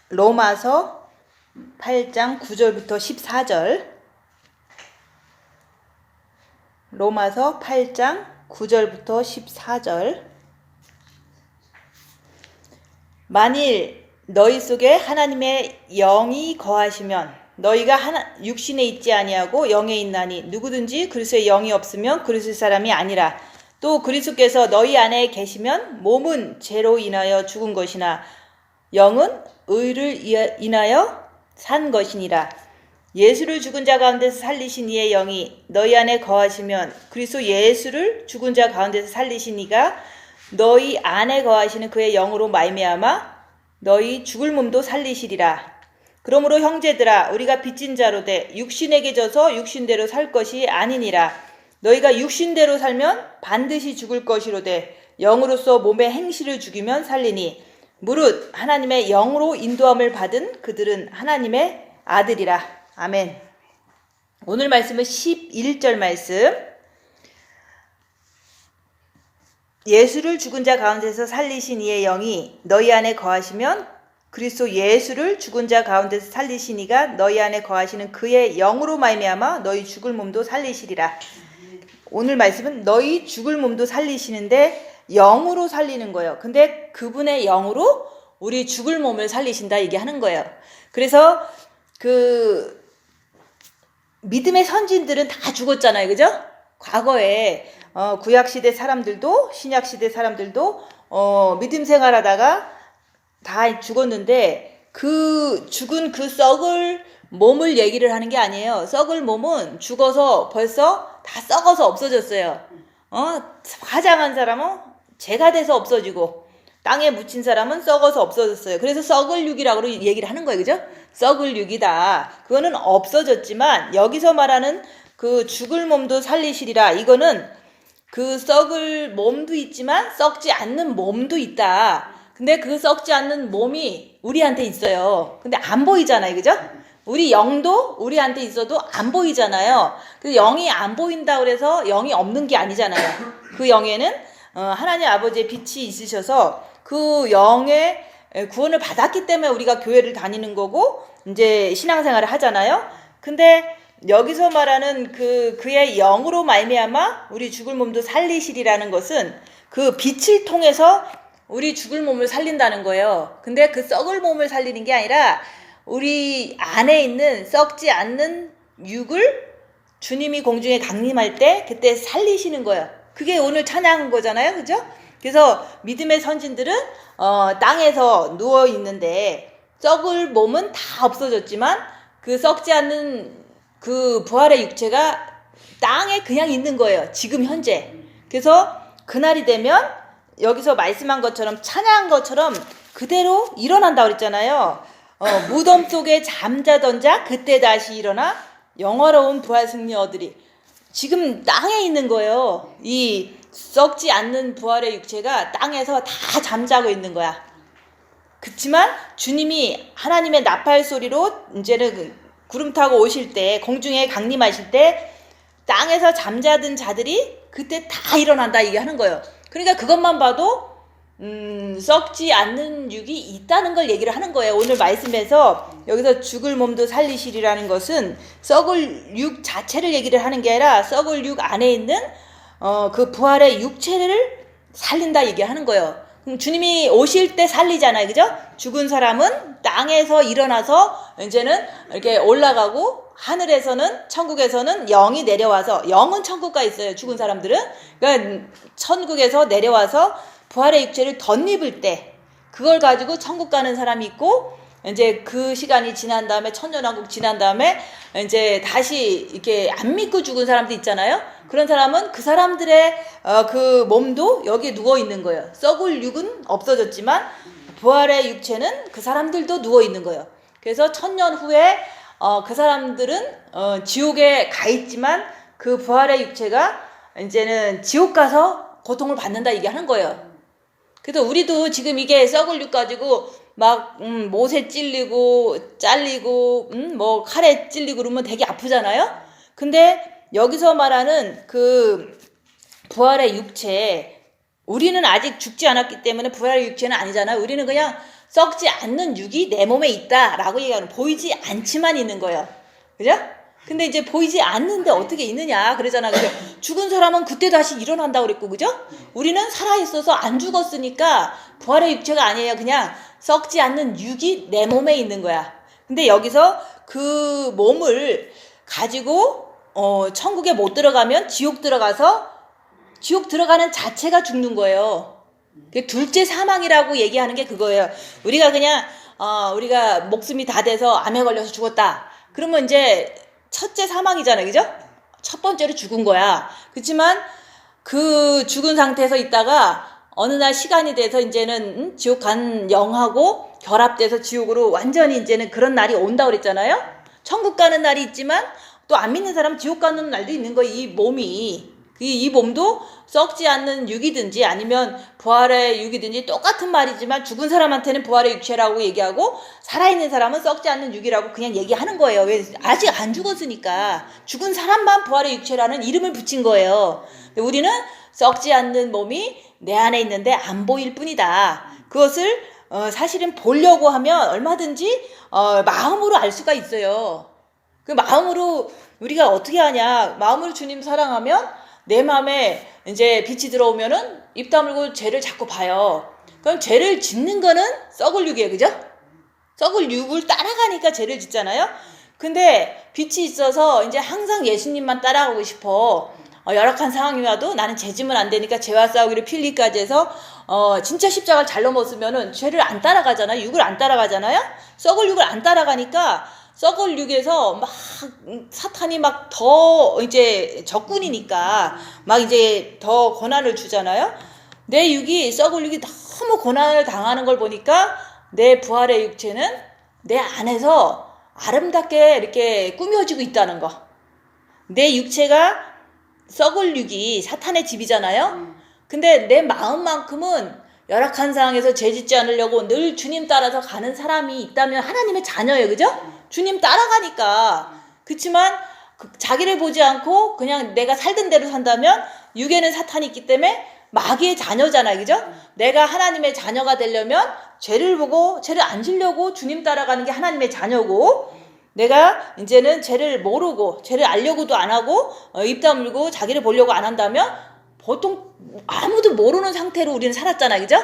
로마서 8장 9절부터 14절. 로마서 8장 9절부터 14절. 만일 너희 속에 하나님의 영이 거하시면 너희가 육신에 있지 아니하고 영에 있나니 누구든지 그리스도의 영이 없으면 그리스도의 사람이 아니라. 또 그리스도께서 너희 안에 계시면 몸은 죄로 인하여 죽은 것이나 영은 의를 인하여 산 것이니라. 예수를 죽은 자 가운데서 살리신 이의 영이 너희 안에 거하시면 그리스도 예수를 죽은 자 가운데서 살리신 이가 너희 안에 거하시는 그의 영으로 말미암아 너희 죽을 몸도 살리시리라. 그러므로 형제들아, 우리가 빚진 자로 돼 육신에게 져서 육신대로 살 것이 아니니라. 너희가 육신대로 살면 반드시 죽을 것이로되 영으로서 몸의 행실을 죽이면 살리니 무릇 하나님의 영으로 인도함을 받은 그들은 하나님의 아들이라. 아멘. 오늘 말씀은 11절 말씀. 예수를 죽은 자 가운데서 살리신 이의 영이 너희 안에 거하시면 그리스도 예수를 죽은 자 가운데서 살리신 이가 너희 안에 거하시는 그의 영으로 말미암아 너희 죽을 몸도 살리시리라. 오늘 말씀은 너희 죽을 몸도 살리시는데 영으로 살리는 거예요. 근데 그분의 영으로 우리 죽을 몸을 살리신다 얘기하는 거예요. 그래서 믿음의 선진들은 다 죽었잖아요. 그죠? 과거에 구약시대 사람들도 신약시대 사람들도 믿음 생활하다가 다 죽었는데 그 죽은 그 썩을 몸을 얘기를 하는 게 아니에요. 썩을 몸은 죽어서 벌써 다 썩어서 없어졌어요. 화장한 사람은 재가 돼서 없어지고 땅에 묻힌 사람은 썩어서 없어졌어요. 그래서 썩을 육이라고 얘기를 하는 거예요. 그죠? 썩을 육이다. 그거는 없어졌지만 여기서 말하는 그 죽을 몸도 살리시리라. 이거는 그 썩을 몸도 있지만 썩지 않는 몸도 있다. 근데 그 썩지 않는 몸이 우리한테 있어요. 근데 안 보이잖아요. 그죠? 우리 영도 우리한테 있어도 안 보이잖아요. 그 영이 안 보인다 그래서 영이 없는 게 아니잖아요. 그 영에는 하나님 아버지의 빛이 있으셔서 그 영의 구원을 받았기 때문에 우리가 교회를 다니는 거고 이제 신앙생활을 하잖아요. 근데 여기서 말하는 그의 영으로 말미암아 우리 죽을 몸도 살리시리라는 것은 그 빛을 통해서 우리 죽을 몸을 살린다는 거예요. 근데 그 썩을 몸을 살리는 게 아니라 우리 안에 있는 썩지 않는 육을 주님이 공중에 강림할 때 그때 살리시는 거예요. 그게 오늘 찬양한 거잖아요. 그죠? 그래서 믿음의 선진들은 땅에서 누워 있는데 썩을 몸은 다 없어졌지만 그 썩지 않는 그 부활의 육체가 땅에 그냥 있는 거예요. 지금 현재. 그래서 그날이 되면 여기서 말씀한 것처럼 찬양한 것처럼 그대로 일어난다고 그랬잖아요. 무덤 속에 잠자던 자 그때 다시 일어나 영화로운 부활 승리 얻으리. 지금 땅에 있는 거예요. 이 썩지 않는 부활의 육체가 땅에서 다 잠자고 있는 거야. 그렇지만 주님이 하나님의 나팔 소리로 이제는 구름 타고 오실 때 공중에 강림하실 때 땅에서 잠자던 자들이 그때 다 일어난다 얘기하는 거예요. 그러니까 그것만 봐도 썩지 않는 육이 있다는 걸 얘기를 하는 거예요. 오늘 말씀에서 여기서 죽을 몸도 살리시리라는 것은 썩을 육 자체를 얘기를 하는 게 아니라 썩을 육 안에 있는 그 부활의 육체를 살린다 얘기하는 거예요. 그럼 주님이 오실 때 살리잖아요. 그죠? 죽은 사람은 땅에서 일어나서 이제는 이렇게 올라가고 하늘에서는 천국에서는 영이 내려와서 영은 천국 가 있어요. 죽은 사람들은. 그러니까 천국에서 내려와서 부활의 육체를 덧입을 때 그걸 가지고 천국 가는 사람이 있고 이제 그 시간이 지난 다음에 천년왕국 지난 다음에 이제 다시 이렇게 안 믿고 죽은 사람도 있잖아요. 그런 사람은 그 사람들의 그 몸도 여기에 누워 있는 거예요. 썩을 육은 없어졌지만 부활의 육체는 그 사람들도 누워 있는 거예요. 그래서 천년 후에 그 사람들은 지옥에 가 있지만 그 부활의 육체가 이제는 지옥 가서 고통을 받는다 얘기하는 거예요. 그래서 우리도 지금 이게 썩을 육 가지고 막 못에 찔리고 잘리고 뭐 칼에 찔리고 그러면 되게 아프잖아요. 근데 여기서 말하는 그 부활의 육체, 우리는 아직 죽지 않았기 때문에 부활의 육체는 아니잖아요. 우리는 그냥 썩지 않는 육이 내 몸에 있다라고 얘기하는, 보이지 않지만 있는 거예요. 그죠? 근데 이제 보이지 않는데 어떻게 있느냐 그러잖아. 그죠? 죽은 사람은 그때 다시 일어난다고 그랬고, 그죠? 우리는 살아있어서 안 죽었으니까 부활의 육체가 아니에요. 그냥 썩지 않는 육이 내 몸에 있는 거야. 근데 여기서 그 몸을 가지고 천국에 못 들어가면 지옥 들어가서, 지옥 들어가는 자체가 죽는 거예요. 둘째 사망이라고 얘기하는 게 그거예요. 우리가 그냥 우리가 목숨이 다 돼서 암에 걸려서 죽었다. 그러면 이제 첫째 사망이잖아요. 그죠? 첫 번째로 죽은 거야. 그렇지만 그 죽은 상태에서 있다가 어느 날 시간이 돼서 이제는 지옥 간 영하고 결합돼서 지옥으로 완전히 이제는 그런 날이 온다고 그랬잖아요. 천국 가는 날이 있지만 또 안 믿는 사람은 지옥 가는 날도 있는 거예요. 이 몸이. 이 몸도 썩지 않는 육이든지 아니면 부활의 육이든지 똑같은 말이지만 죽은 사람한테는 부활의 육체라고 얘기하고 살아있는 사람은 썩지 않는 육이라고 그냥 얘기하는 거예요. 왜? 아직 안 죽었으니까. 죽은 사람만 부활의 육체라는 이름을 붙인 거예요. 근데 우리는 썩지 않는 몸이 내 안에 있는데 안 보일 뿐이다. 그것을 사실은 보려고 하면 얼마든지 마음으로 알 수가 있어요. 그 마음으로 우리가 어떻게 하냐. 마음으로 주님 사랑하면 내 마음에 이제 빛이 들어오면은 입 다물고 죄를 자꾸 봐요. 그럼 죄를 짓는 거는 썩을 육이에요. 그죠? 썩을 육을 따라가니까 죄를 짓잖아요. 근데 빛이 있어서 이제 항상 예수님만 따라가고 싶어. 열악한 상황이 와도 나는 죄 지면 안 되니까 죄와 싸우기를 필리까지 해서 진짜 십자가를 잘 넘었으면은 죄를 안 따라가잖아요. 육을 안 따라가잖아요. 썩을 육을 안 따라가니까 썩을 육에서 막 사탄이 막 더 이제 적군이니까 막 이제 더 고난을 주잖아요. 내 육이, 썩을 육이 너무 고난을 당하는 걸 보니까 내 부활의 육체는 내 안에서 아름답게 이렇게 꾸며지고 있다는 거. 내 육체가 썩을 육이 사탄의 집이잖아요. 근데 내 마음만큼은 열악한 상황에서 죄 짓지 않으려고 늘 주님 따라서 가는 사람이 있다면 하나님의 자녀예요. 그죠? 주님 따라가니까. 그렇지만 자기를 보지 않고 그냥 내가 살던 대로 산다면 육에는 사탄이 있기 때문에 마귀의 자녀잖아요. 그죠? 내가 하나님의 자녀가 되려면 죄를 보고 죄를 안 지려고 주님 따라가는 게 하나님의 자녀고, 내가 이제는 죄를 모르고 죄를 알려고도 안 하고 입 다물고 자기를 보려고 안 한다면 보통 아무도 모르는 상태로 우리는 살았잖아요. 그죠?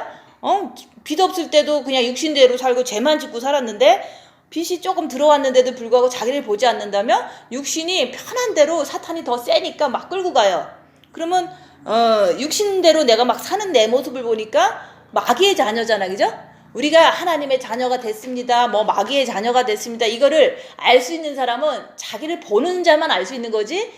빛 없을 때도 그냥 육신대로 살고 죄만 짓고 살았는데 빛이 조금 들어왔는데도 불구하고 자기를 보지 않는다면 육신이 편한 대로 사탄이 더 세니까 막 끌고 가요. 그러면 육신대로 내가 막 사는 내 모습을 보니까 마귀의 자녀잖아. 그죠? 우리가 하나님의 자녀가 됐습니다. 뭐 마귀의 자녀가 됐습니다. 이거를 알 수 있는 사람은 자기를 보는 자만 알 수 있는 거지,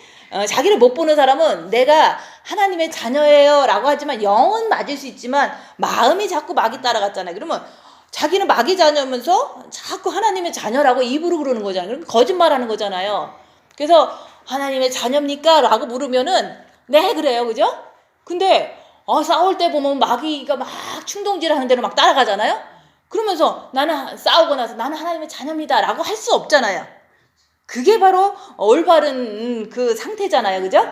자기를 못 보는 사람은 내가 하나님의 자녀예요 라고 하지만 영은 맞을 수 있지만 마음이 자꾸 마귀 따라갔잖아요. 그러면 자기는 마귀 자녀면서 자꾸 하나님의 자녀라고 입으로 그러는 거잖아요. 그럼 거짓말하는 거잖아요. 그래서 하나님의 자녀입니까? 라고 물으면은 네 그래요. 그죠? 근데 싸울 때 보면 마귀가 막 충동질하는 대로 막 따라가잖아요. 그러면서 나는 싸우고 나서 나는 하나님의 자녀입니다 라고 할 수 없잖아요. 그게 바로 올바른 그 상태잖아요. 그죠?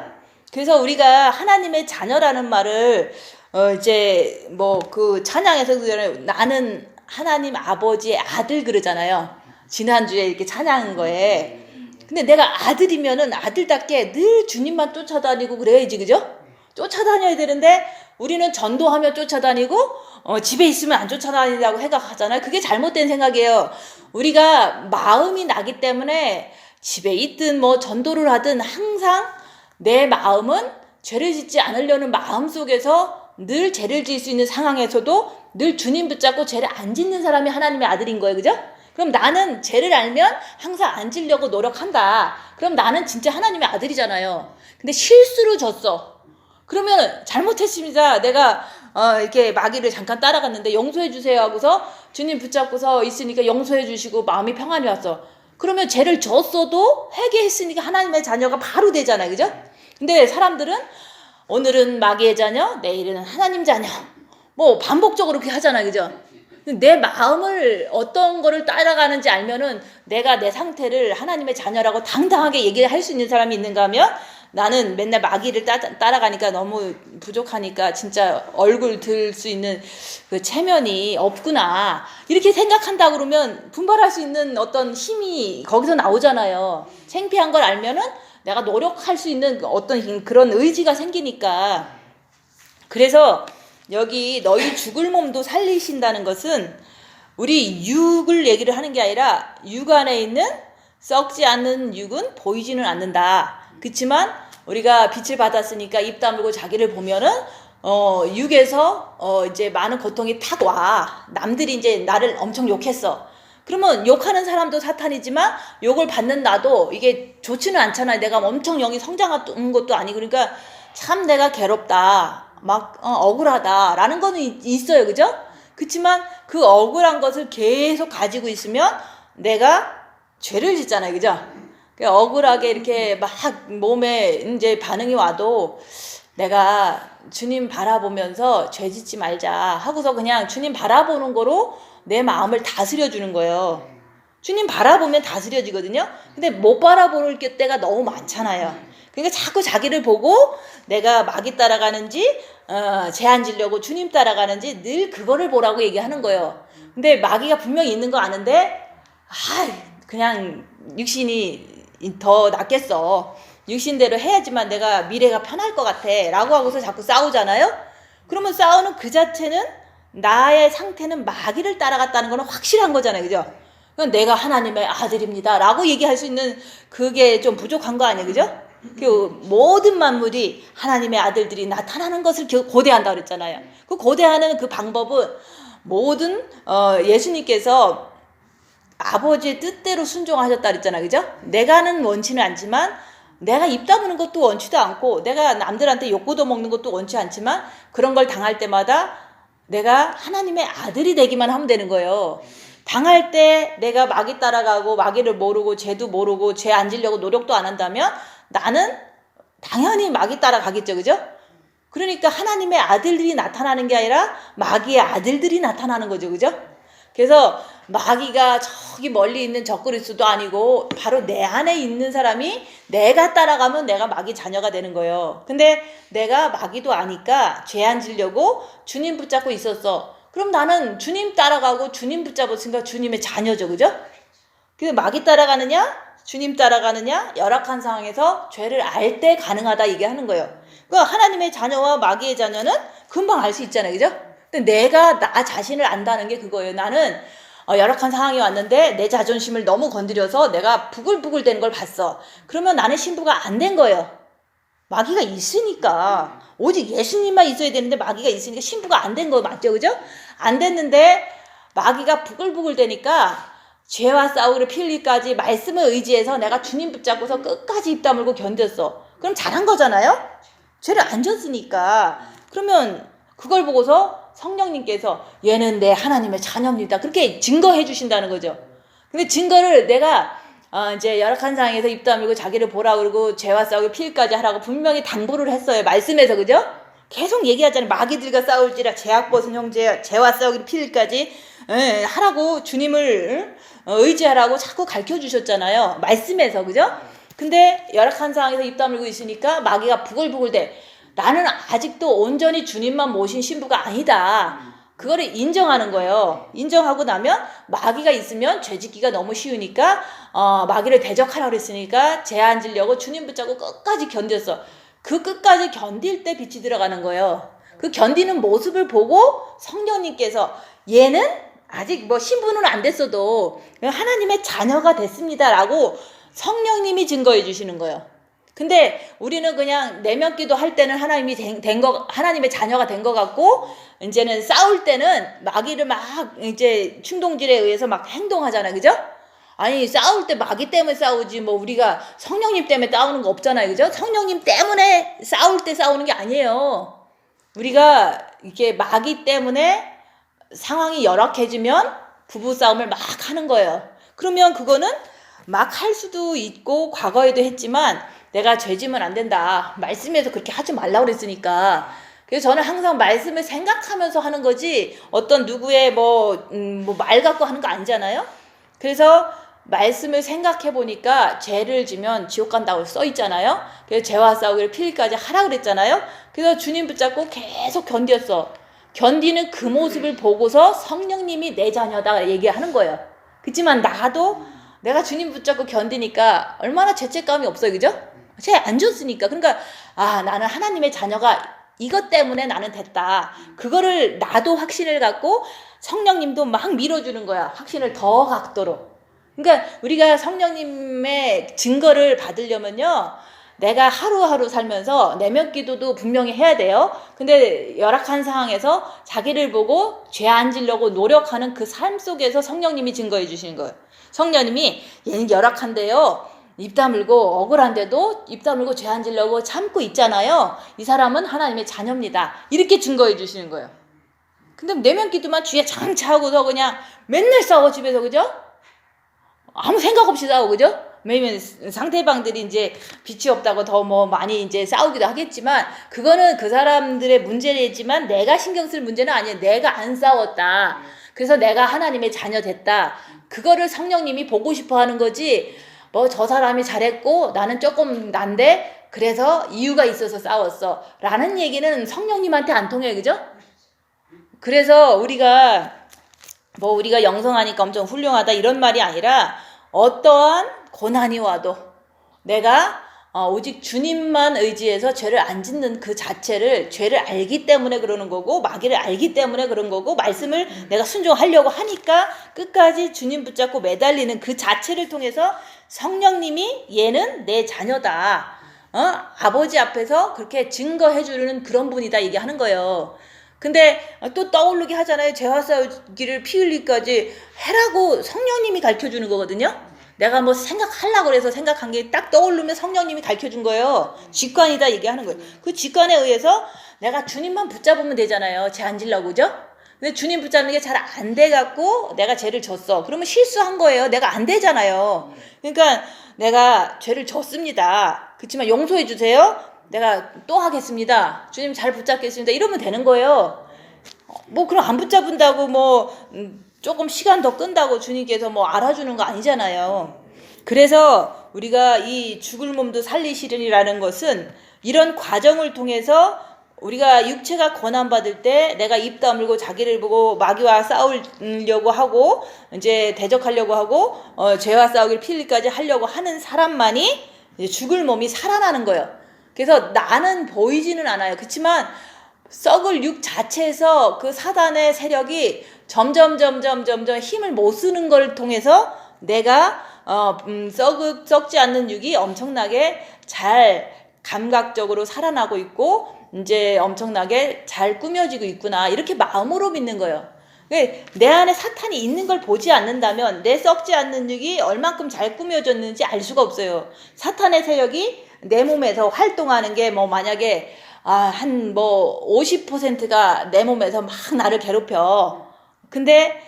그래서 우리가 하나님의 자녀라는 말을 이제 뭐 그 찬양에서 나는 하나님 아버지의 아들 그러잖아요. 지난주에 이렇게 찬양한 거에. 근데 내가 아들이면은 아들답게 늘 주님만 쫓아다니고 그래야지. 그죠? 쫓아다녀야 되는데 우리는 전도하며 쫓아다니고 집에 있으면 안 쫓아다니라고 생각하잖아요. 그게 잘못된 생각이에요. 우리가 마음이 나기 때문에 집에 있든 뭐 전도를 하든 항상 내 마음은 죄를 짓지 않으려는 마음 속에서 늘 죄를 지을 수 있는 상황에서도 늘 주님 붙잡고 죄를 안 짓는 사람이 하나님의 아들인 거예요. 그죠? 그럼 나는 죄를 알면 항상 안 지려고 노력한다. 그럼 나는 진짜 하나님의 아들이잖아요. 근데 실수로 졌어. 그러면 잘못했습니다. 내가 이렇게 마귀를 잠깐 따라갔는데 용서해 주세요 하고서 주님 붙잡고서 있으니까 용서해 주시고 마음이 평안이 왔어. 그러면 죄를 졌어도 회개했으니까 하나님의 자녀가 바로 되잖아요. 그죠? 근데 사람들은 오늘은 마귀의 자녀, 내일은 하나님 자녀. 뭐 반복적으로 그렇게 하잖아요. 그죠? 내 마음을 어떤 거를 따라가는지 알면은 내가 내 상태를 하나님의 자녀라고 당당하게 얘기할 수 있는 사람이 있는가 하면 나는 맨날 마귀를 따라가니까 너무 부족하니까 진짜 얼굴 들 수 있는 그 체면이 없구나. 이렇게 생각한다 그러면 분발할 수 있는 어떤 힘이 거기서 나오잖아요. 창피한 걸 알면은 내가 노력할 수 있는 어떤 그런 의지가 생기니까. 그래서 여기 너희 죽을 몸도 살리신다는 것은 우리 육을 얘기를 하는 게 아니라 육 안에 있는 썩지 않는 육은 보이지는 않는다. 그렇지만 우리가 빛을 받았으니까 입 다물고 자기를 보면은 육에서 이제 많은 고통이 탁 와. 남들이 이제 나를 엄청 욕했어. 그러면 욕하는 사람도 사탄이지만 욕을 받는 나도 이게 좋지는 않잖아요. 내가 엄청 영이 성장한 것도 아니고. 그러니까 참 내가 괴롭다. 막 억울하다라는 거는 있어요. 그죠? 그렇지만 그 억울한 것을 계속 가지고 있으면 내가 죄를 짓잖아요. 그죠? 억울하게 이렇게 막 몸에 이제 반응이 와도 내가 주님 바라보면서 죄 짓지 말자 하고서 그냥 주님 바라보는 거로 내 마음을 다스려 주는 거예요. 주님 바라보면 다스려지거든요. 근데 못 바라볼 때가 너무 많잖아요. 그러니까 자꾸 자기를 보고 내가 마귀 따라가는지 죄 안 지려고 주님 따라가는지 늘 그거를 보라고 얘기하는 거예요. 근데 마귀가 분명히 있는 거 아는데 그냥 육신이 더 낫겠어. 육신대로 해야지만 내가 미래가 편할 것 같아 라고 하고서 자꾸 싸우잖아요. 그러면 싸우는 그 자체는 나의 상태는 마귀를 따라갔다는 거는 확실한 거잖아요. 그죠? 내가 하나님의 아들입니다 라고 얘기할 수 있는 그게 좀 부족한 거 아니에요. 그죠? 그 모든 만물이 하나님의 아들들이 나타나는 것을 고대한다 그랬잖아요. 그 고대하는 그 방법은 모든 예수님께서 아버지의 뜻대로 순종하셨다 그랬잖아요. 그죠? 내가는 원치는 않지만 내가 입 다무는 것도 원치도 않고 내가 남들한테 욕구도 먹는 것도 원치 않지만 그런 걸 당할 때마다 내가 하나님의 아들이 되기만 하면 되는 거예요. 당할 때 내가 마귀 따라가고 마귀를 모르고 죄도 모르고 죄 안 지려고 노력도 안 한다면 나는 당연히 마귀 따라가겠죠. 그죠? 그러니까 하나님의 아들들이 나타나는 게 아니라 마귀의 아들들이 나타나는 거죠. 그죠? 그래서 마귀가 저기 멀리 있는 적그리스도 아니고 바로 내 안에 있는 사람이 내가 따라가면 내가 마귀 자녀가 되는 거예요. 근데 내가 마귀도 아니까 죄 안 지려고 주님 붙잡고 있었어. 그럼 나는 주님 따라가고 주님 붙잡았으니까 주님의 자녀죠. 그죠? 근데 마귀 따라가느냐 주님 따라가느냐 열악한 상황에서 죄를 알 때 가능하다 얘기하는 거예요. 그러니까 하나님의 자녀와 마귀의 자녀는 금방 알 수 있잖아요. 그죠? 근데 내가 나 자신을 안다는 게 그거예요. 나는 열악한 상황이 왔는데 내 자존심을 너무 건드려서 내가 부글부글 되는 걸 봤어. 그러면 나는 신부가 안 된 거예요. 마귀가 있으니까. 오직 예수님만 있어야 되는데 마귀가 있으니까 신부가 안 된 거 맞죠? 그죠? 안 됐는데 마귀가 부글부글 되니까 죄와 싸우기를 필리까지 말씀을 의지해서 내가 주님 붙잡고서 끝까지 입 다물고 견뎠어. 그럼 잘한 거잖아요? 죄를 안 졌으니까. 그러면 그걸 보고서 성령님께서 얘는 내 하나님의 자녀입니다. 그렇게 증거해 주신다는 거죠. 근데 증거를 내가 이제 열악한 상황에서 입 다물고 자기를 보라 그러고 죄와 싸우기 필까지 하라고 분명히 당부를 했어요. 말씀에서. 그죠? 계속 얘기하잖아요. 마귀들과 싸울지라 죄악벗은 형제 죄와 싸우기 필까지 하라고 주님을 의지하라고 자꾸 가르쳐 주셨잖아요. 말씀에서. 그죠? 근데 열악한 상황에서 입 다물고 있으니까 마귀가 부글부글 돼. 나는 아직도 온전히 주님만 모신 신부가 아니다. 그거를 인정하는 거예요. 인정하고 나면 마귀가 있으면 죄 짓기가 너무 쉬우니까 마귀를 대적하라고 그랬으니까 죄 안 지려고 주님 붙잡고 끝까지 견뎠어. 그 끝까지 견딜 때 빛이 들어가는 거예요. 그 견디는 모습을 보고 성령님께서 얘는 아직 뭐 신부는 안 됐어도 하나님의 자녀가 됐습니다라고 성령님이 증거해 주시는 거예요. 근데 우리는 그냥 내면 기도 할 때는 하나님의 자녀가 된 것 같고, 이제는 싸울 때는 마귀를 막 이제 충동질에 의해서 막 행동하잖아요. 그죠? 아니, 싸울 때 마귀 때문에 싸우지, 뭐 우리가 성령님 때문에 싸우는 거 없잖아요. 그죠? 성령님 때문에 싸울 때 싸우는 게 아니에요. 우리가 이렇게 마귀 때문에 상황이 열악해지면 부부싸움을 막 하는 거예요. 그러면 그거는 막 할 수도 있고, 과거에도 했지만, 내가 죄지면 안 된다. 말씀에서 그렇게 하지 말라고 그랬으니까. 그래서 저는 항상 말씀을 생각하면서 하는 거지 어떤 누구의 말 갖고 하는 거 아니잖아요. 그래서 말씀을 생각해 보니까 죄를 지면 지옥 간다고 써 있잖아요. 그래서 죄와 싸우기를 필기까지 하라 그랬잖아요. 그래서 주님 붙잡고 계속 견뎠어. 견디는 그 모습을 보고서 성령님이 내 자녀다 얘기하는 거예요. 그렇지만 나도 내가 주님 붙잡고 견디니까 얼마나 죄책감이 없어요. 그죠? 죄 안 줬으니까. 그러니까 나는 하나님의 자녀가 이것 때문에 나는 됐다. 그거를 나도 확신을 갖고 성령님도 막 밀어주는 거야. 확신을 더 갖도록. 그러니까 우리가 성령님의 증거를 받으려면요, 내가 하루하루 살면서 내면 기도도 분명히 해야 돼요. 근데 열악한 상황에서 자기를 보고 죄 안 지려고 노력하는 그 삶 속에서 성령님이 증거해 주시는 거예요. 성령님이 얘는 열악한데요, 입 다물고 억울한데도 입 다물고 죄 안 지려고 참고 있잖아요. 이 사람은 하나님의 자녀입니다. 이렇게 증거해 주시는 거예요. 근데 내면 기도만 주에 장차하고서 그냥 맨날 싸워 집에서. 그죠? 아무 생각 없이 싸우고. 그죠? 왜냐면 상대방들이 이제 빛이 없다고 더 뭐 많이 이제 싸우기도 하겠지만, 그거는 그 사람들의 문제이지만 내가 신경 쓸 문제는 아니에요. 내가 안 싸웠다. 그래서 내가 하나님의 자녀 됐다. 그거를 성령님이 보고 싶어 하는 거지, 뭐 저 사람이 잘했고 나는 조금 난데 그래서 이유가 있어서 싸웠어 라는 얘기는 성령님한테 안 통해요. 그죠? 그래서 우리가 영성하니까 엄청 훌륭하다 이런 말이 아니라, 어떠한 고난이 와도 내가 오직 주님만 의지해서 죄를 안 짓는 그 자체를, 죄를 알기 때문에 그러는 거고 마귀를 알기 때문에 그런 거고 말씀을 내가 순종하려고 하니까 끝까지 주님 붙잡고 매달리는 그 자체를 통해서 성령님이 얘는 내 자녀다, 아버지 앞에서 그렇게 증거해주는 그런 분이다 얘기하는 거예요. 근데 또 떠오르게 하잖아요. 죄와 싸우기를 피 흘리기까지 해라고 성령님이 가르쳐주는 거거든요. 내가 뭐 생각하려고 그래서 생각한 게 딱 떠오르면 성령님이 가르쳐준 거예요. 직관이다 얘기하는 거예요. 그 직관에 의해서 내가 주님만 붙잡으면 되잖아요. 죄 안 지려고. 그죠? 근데 주님 붙잡는 게 잘 안 돼갖고 내가 죄를 졌어. 그러면 실수한 거예요. 내가 안 되잖아요. 그러니까 내가 죄를 졌습니다. 그렇지만 용서해 주세요. 내가 또 하겠습니다. 주님 잘 붙잡겠습니다. 이러면 되는 거예요. 뭐 그럼 안 붙잡은다고 조금 시간 더 끈다고 주님께서 알아주는 거 아니잖아요. 그래서 우리가 이 죽을 몸도 살리시리라는 것은 이런 과정을 통해서 우리가 육체가 고난받을 때 내가 입 다물고 자기를 보고 마귀와 싸우려고 하고 이제 대적하려고 하고 죄와 싸우기를 필리까지 하려고 하는 사람만이 이제 죽을 몸이 살아나는 거예요. 그래서 나는 보이지는 않아요. 그렇지만 썩을 육 자체에서 그 사단의 세력이 점점 힘을 못 쓰는 걸 통해서 내가 썩지 않는 육이 엄청나게 잘 감각적으로 살아나고 있고 이제 엄청나게 잘 꾸며지고 있구나, 이렇게 마음으로 믿는 거예요. 내 안에 사탄이 있는 걸 보지 않는다면 내 썩지 않는 육이 얼만큼 잘 꾸며졌는지 알 수가 없어요. 사탄의 세력이 내 몸에서 활동하는 게 만약에 한 50%가 내 몸에서 막 나를 괴롭혀. 근데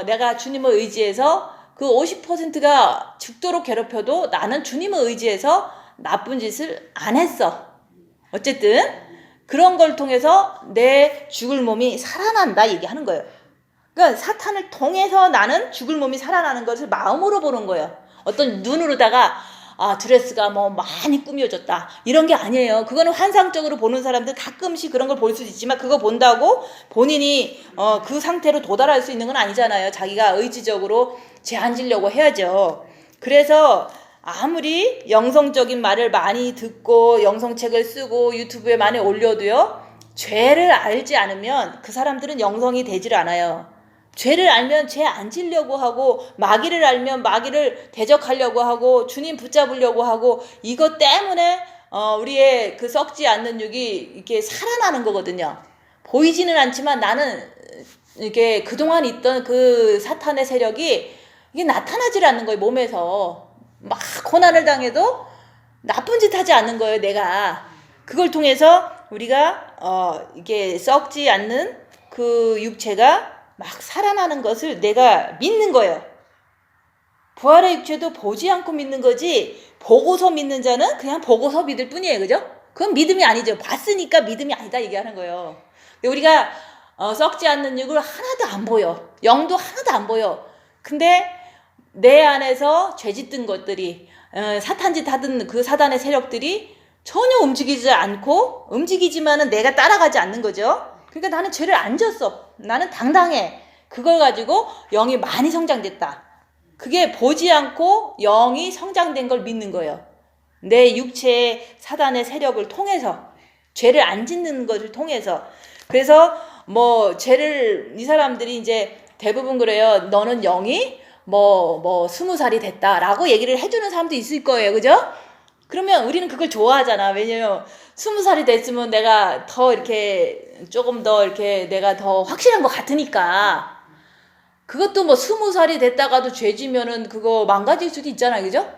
내가 주님을 의지해서 그 50%가 죽도록 괴롭혀도 나는 주님을 의지해서 나쁜 짓을 안 했어. 어쨌든 그런 걸 통해서 내 죽을 몸이 살아난다 얘기하는 거예요. 그러니까 사탄을 통해서 나는 죽을 몸이 살아나는 것을 마음으로 보는 거예요. 어떤 눈으로다가 드레스가 많이 꾸며졌다 이런 게 아니에요. 그거는 환상적으로 보는 사람들 가끔씩 그런 걸 볼 수도 있지만, 그거 본다고 본인이 그 상태로 도달할 수 있는 건 아니잖아요. 자기가 의지적으로 죄 안 지려고 해야죠. 그래서 아무리 영성적인 말을 많이 듣고 영성책을 쓰고 유튜브에 많이 올려도요, 죄를 알지 않으면 그 사람들은 영성이 되질 않아요. 죄를 알면 죄 안 지려고 하고, 마귀를 알면 마귀를 대적하려고 하고, 주님 붙잡으려고 하고, 이것 때문에 우리의 그 썩지 않는 육이 이렇게 살아나는 거거든요. 보이지는 않지만 나는 이게 그동안 있던 그 사탄의 세력이 이게 나타나질 않는 거예요. 몸에서 막 고난을 당해도 나쁜 짓 하지 않는 거예요. 내가 그걸 통해서 우리가 이게 썩지 않는 그 육체가 막 살아나는 것을 내가 믿는 거예요. 부활의 육체도 보지 않고 믿는 거지, 보고서 믿는 자는 그냥 보고서 믿을 뿐이에요. 그죠? 그건 믿음이 아니죠. 봤으니까 믿음이 아니다 얘기하는 거예요. 우리가 썩지 않는 육을 하나도 안 보여. 영도 하나도 안 보여. 근데 내 안에서 죄짓던 것들이 사탄짓 하던 그 사단의 세력들이 전혀 움직이지 않고 움직이지만은 내가 따라가지 않는 거죠. 그러니까 나는 죄를 안 졌어. 나는 당당해. 그걸 가지고 영이 많이 성장됐다. 그게 보지 않고 영이 성장된 걸 믿는 거예요. 내 육체의 사단의 세력을 통해서, 죄를 안 짓는 것을 통해서. 그래서 뭐 죄를, 이 사람들이 이제 대부분 그래요. 너는 영이 20살이 됐다라고 얘기를 해주는 사람도 있을 거예요. 그죠? 그러면 우리는 그걸 좋아하잖아. 왜냐면 20살이 됐으면 내가 더 이렇게 조금 더 이렇게 내가 더 확실한 것 같으니까. 그것도 20살이 됐다가도 죄 지면은 그거 망가질 수도 있잖아요. 그죠?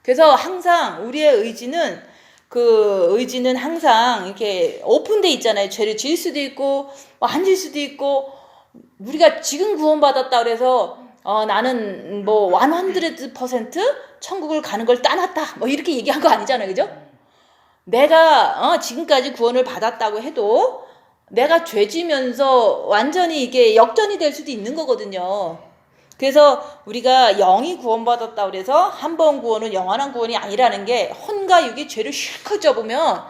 그래서 항상 우리의 의지는 항상 이렇게 오픈돼 있잖아요. 죄를 지을 수도 있고 안 질 수도 있고. 우리가 지금 구원받았다 그래서 나는 100% 천국을 가는 걸 따놨다 이렇게 얘기한 거 아니잖아요. 그죠? 내가 지금까지 구원을 받았다고 해도 내가 죄 지면서 완전히 이게 역전이 될 수도 있는 거거든요. 그래서 우리가 영이 구원받았다 그래서 한 번 구원은 영원한 구원이 아니라는 게, 혼과 육이 죄를 실컷 접으면,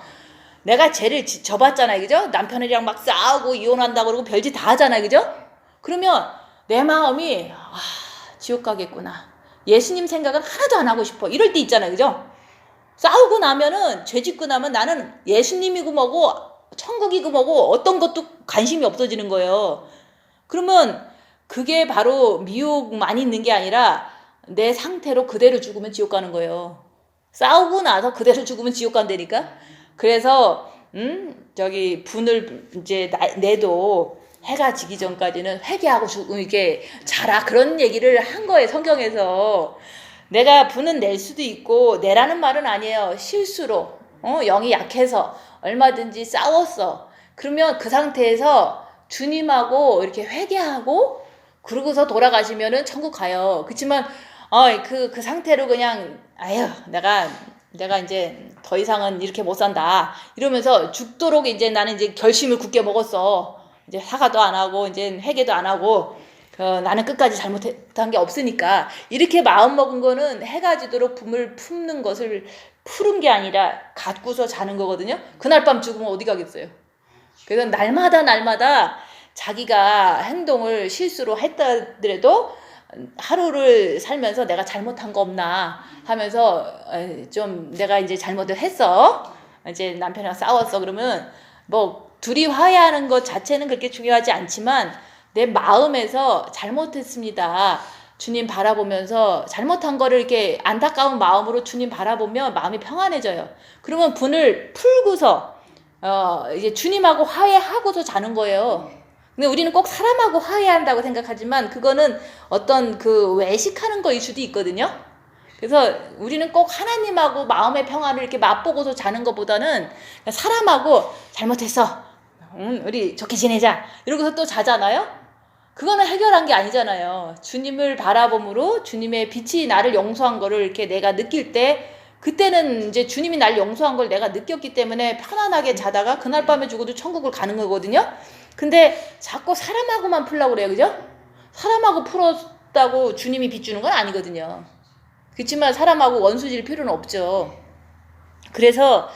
내가 죄를 접었잖아요. 그죠? 남편이랑 막 싸우고 이혼한다 그러고 별짓 다 하잖아요. 그죠? 그러면 내 마음이 지옥 가겠구나. 예수님 생각은 하나도 안 하고 싶어. 이럴 때 있잖아요. 그죠? 싸우고 나면은, 죄 짓고 나면 나는 예수님이고 뭐고 천국이고 뭐고 어떤 것도 관심이 없어지는 거예요. 그러면 그게 바로 미혹만 있는 게 아니라 내 상태로 그대로 죽으면 지옥 가는 거예요. 싸우고 나서 그대로 죽으면 지옥 간다니까. 그래서 분을 이제 내도 해가 지기 전까지는 회개하고 이렇게 자라, 그런 얘기를 한 거예요. 성경에서. 내가 분은 낼 수도 있고, 내라는 말은 아니에요. 실수로 영이 약해서 얼마든지 싸웠어. 그러면 그 상태에서 주님하고 이렇게 회개하고 그러고서 돌아가시면은 천국 가요. 그렇지만 그 상태로 그냥 내가 이제 더 이상은 이렇게 못 산다 이러면서 죽도록 이제 나는 이제 결심을 굳게 먹었어. 이제 사과도 안 하고 이제 회개도 안 하고 나는 끝까지 잘못한 게 없으니까, 이렇게 마음 먹은 거는 해가 지도록 붐을 품는 것을 푸른 게 아니라 갖고서 자는 거거든요. 그날 밤 죽으면 어디 가겠어요. 그래서 날마다 자기가 행동을 실수로 했다더라도 하루를 살면서 내가 잘못한 거 없나 하면서 좀 내가 이제 잘못을 했어. 이제 남편이랑 싸웠어. 그러면 둘이 화해하는 것 자체는 그렇게 중요하지 않지만 내 마음에서 잘못했습니다. 주님 바라보면서 잘못한 거를 이렇게 안타까운 마음으로 주님 바라보면 마음이 평안해져요. 그러면 분을 풀고서 이제 주님하고 화해하고서 자는 거예요. 근데 우리는 꼭 사람하고 화해한다고 생각하지만 그거는 어떤 그 외식하는 거일 수도 있거든요. 그래서 우리는 꼭 하나님하고 마음의 평안을 이렇게 맛보고서 자는 것보다는 사람하고 잘못했어. 우리 좋게 지내자. 이러고서 또 자잖아요. 그거는 해결한 게 아니잖아요. 주님을 바라봄으로 주님의 빛이 나를 용서한 거를 이렇게 내가 느낄 때, 그때는 이제 주님이 나를 용서한 걸 내가 느꼈기 때문에 편안하게 자다가 그날 밤에 죽어도 천국을 가는 거거든요. 근데 자꾸 사람하고만 풀려고 그래요. 그죠? 사람하고 풀었다고 주님이 빛 주는 건 아니거든요. 그렇지만 사람하고 원수질 필요는 없죠. 그래서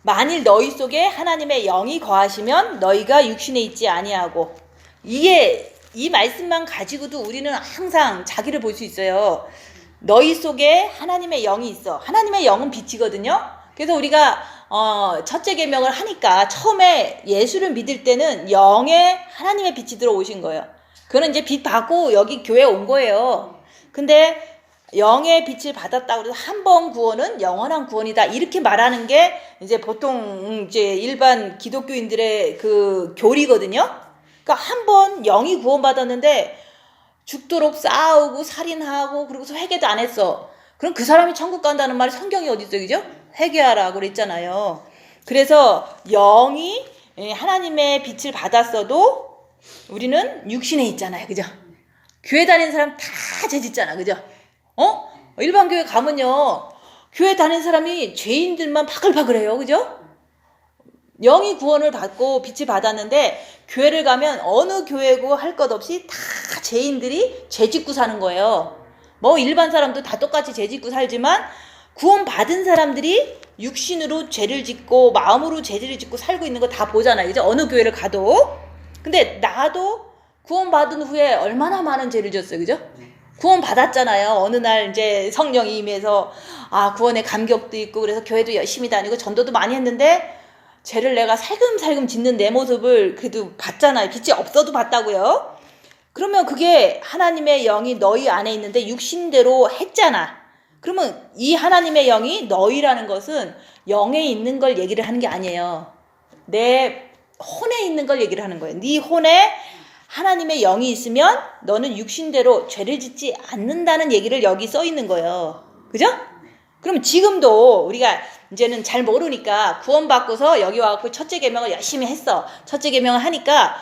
만일 너희 속에 하나님의 영이 거하시면 너희가 육신에 있지 아니하고, 이 말씀만 가지고도 우리는 항상 자기를 볼 수 있어요. 너희 속에 하나님의 영이 있어. 하나님의 영은 빛이거든요. 그래서 우리가 첫째 계명을 하니까 처음에 예수를 믿을 때는 영에 하나님의 빛이 들어오신 거예요. 그거는 이제 빛 받고 여기 교회에 온 거예요. 근데 영의 빛을 받았다고 해서 한 번 구원은 영원한 구원이다, 이렇게 말하는 게 이제 보통 이제 일반 기독교인들의 그 교리거든요. 그러니까 한 번 영이 구원받았는데 죽도록 싸우고 살인하고 그러고서 회개도 안 했어. 그럼 그 사람이 천국 간다는 말이 성경이 어디 있어요, 그죠? 회개하라고 그랬잖아요. 그래서 영이 하나님의 빛을 받았어도 우리는 육신에 있잖아요, 그죠? 교회 다니는 사람 다 죄짓잖아, 그죠? 일반 교회 가면요, 교회 다니는 사람이 죄인들만 바글바글해요, 그죠? 영이 구원을 받고 빛을 받았는데 교회를 가면 어느 교회고 할 것 없이 다 죄인들이 죄 짓고 사는 거예요. 뭐 일반 사람도 다 똑같이 죄 짓고 살지만 구원받은 사람들이 육신으로 죄를 짓고 마음으로 죄를 짓고 살고 있는 거 다 보잖아요. 그죠? 어느 교회를 가도. 근데 나도 구원받은 후에 얼마나 많은 죄를 졌어요. 그죠? 구원받았잖아요. 어느 날 이제 성령이 임해서 구원의 감격도 있고 그래서 교회도 열심히 다니고 전도도 많이 했는데 죄를 내가 살금살금 짓는 내 모습을 그래도 봤잖아요. 빛이 없어도 봤다고요. 그러면 그게 하나님의 영이 너희 안에 있는데 육신대로 했잖아. 그러면 이 하나님의 영이 너희라는 것은 영에 있는 걸 얘기를 하는 게 아니에요. 내 혼에 있는 걸 얘기를 하는 거예요. 네 혼에 하나님의 영이 있으면 너는 육신대로 죄를 짓지 않는다는 얘기를 여기 써 있는 거예요. 그죠? 그럼 지금도 우리가 이제는 잘 모르니까 구원받고서 여기 와갖고 첫째 계명을 열심히 했어. 첫째 계명을 하니까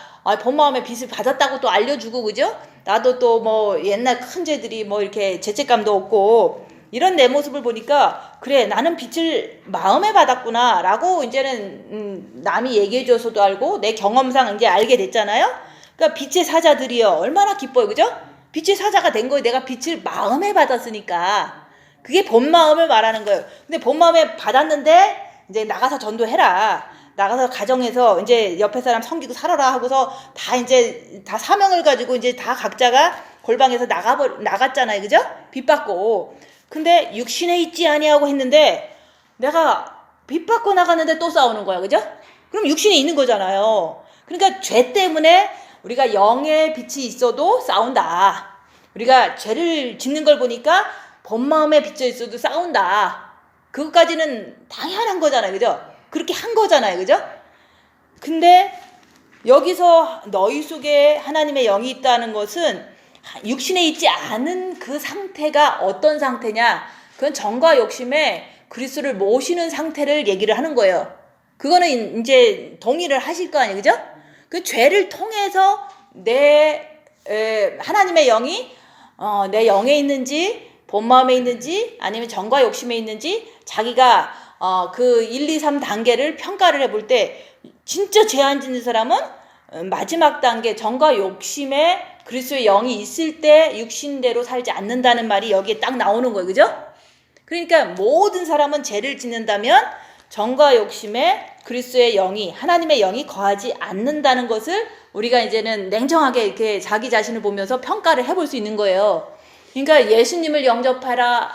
본 마음의 빚을 받았다고 또 알려주고, 그죠? 나도 또 뭐 옛날 큰 죄들이 뭐 이렇게 죄책감도 없고 이런 내 모습을 보니까 그래 나는 빚을 마음에 받았구나 라고 이제는 남이 얘기해줘서도 알고 내 경험상 이제 알게 됐잖아요. 그러니까 빛의 사자들이요 얼마나 기뻐요. 그죠? 빛의 사자가 된 거예요. 내가 빛을 마음에 받았으니까. 그게 본 마음을 말하는 거예요. 근데 본 마음에 받았는데 이제 나가서 전도해라. 나가서 가정에서 이제 옆에 사람 섬기고 살아라 하고서 다 이제 다 사명을 가지고 이제 다 각자가 골방에서 나갔잖아요. 그죠? 빚 받고. 근데 육신에 있지 아니하고 했는데 내가 빚 받고 나갔는데 또 싸우는 거야. 그죠? 그럼 육신에 있는 거잖아요. 그러니까 죄 때문에 우리가 영의 빛이 있어도 싸운다. 우리가 죄를 짓는 걸 보니까 본 마음에 비쳐 있어도 싸운다. 그것까지는 당연한 거잖아요. 그죠? 그렇게 한 거잖아요. 그죠? 근데 여기서 너희 속에 하나님의 영이 있다는 것은 육신에 있지 않은 그 상태가 어떤 상태냐? 그건 정과 욕심에 그리스도를 모시는 상태를 얘기를 하는 거예요. 그거는 이제 동의를 하실 거 아니에요. 그죠? 그 죄를 통해서 하나님의 영이 내 영에 있는지 본 마음에 있는지 아니면 정과 욕심에 있는지 자기가 그 1, 2, 3 단계를 평가를 해볼 때 진짜 죄 안 짓는 사람은 마지막 단계 정과 욕심에 그리스도의 영이 있을 때 육신대로 살지 않는다는 말이 여기에 딱 나오는 거예요. 그죠? 그러니까 모든 사람은 죄를 짓는다면 정과 욕심에 그리스도의 영이 하나님의 영이 거하지 않는다는 것을 우리가 이제는 냉정하게 이렇게 자기 자신을 보면서 평가를 해볼 수 있는 거예요. 그러니까 예수님을 영접하라.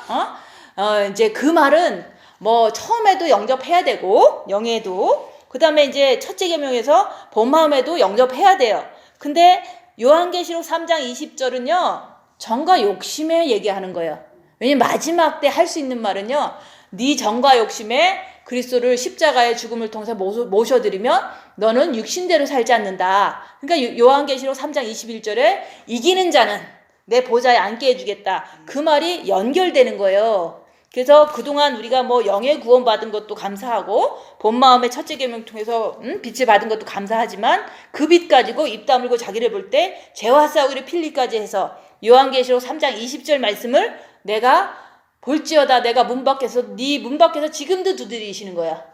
이제 그 말은 뭐 처음에도 영접해야 되고 영에도 그다음에 이제 첫째 계명에서 본 마음에도 영접해야 돼요. 근데 요한계시록 3장 20절은요. 정과 욕심에 얘기하는 거예요. 왜냐면 마지막 때 할 수 있는 말은요. 네 정과 욕심에 그리스도를 십자가의 죽음을 통해서 모셔드리면 너는 육신대로 살지 않는다. 그러니까 요한계시록 3장 21절에 이기는 자는 내 보좌에 앉게 해주겠다. 그 말이 연결되는 거예요. 그래서 그동안 우리가 뭐 영의 구원 받은 것도 감사하고 본 마음의 첫째 계명 통해서 빛을 받은 것도 감사하지만 그 빛 가지고 입 다물고 자기를 볼 때 죄와 싸우기를 필리까지 해서 요한계시록 3장 20절 말씀을 내가 볼지어다 내가 문 밖에서 네 문 밖에서 지금도 두드리시는 거야.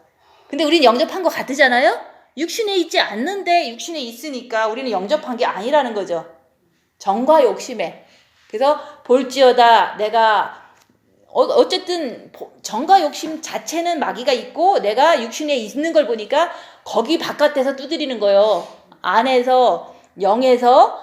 근데 우리는 영접한 것 같으잖아요. 육신에 있지 않는데 육신에 있으니까 우리는 영접한 게 아니라는 거죠. 정과 욕심에. 그래서 볼지어다 내가 어쨌든 정과 욕심 자체는 마귀가 있고 내가 육신에 있는 걸 보니까 거기 바깥에서 두드리는 거예요. 안에서 영에서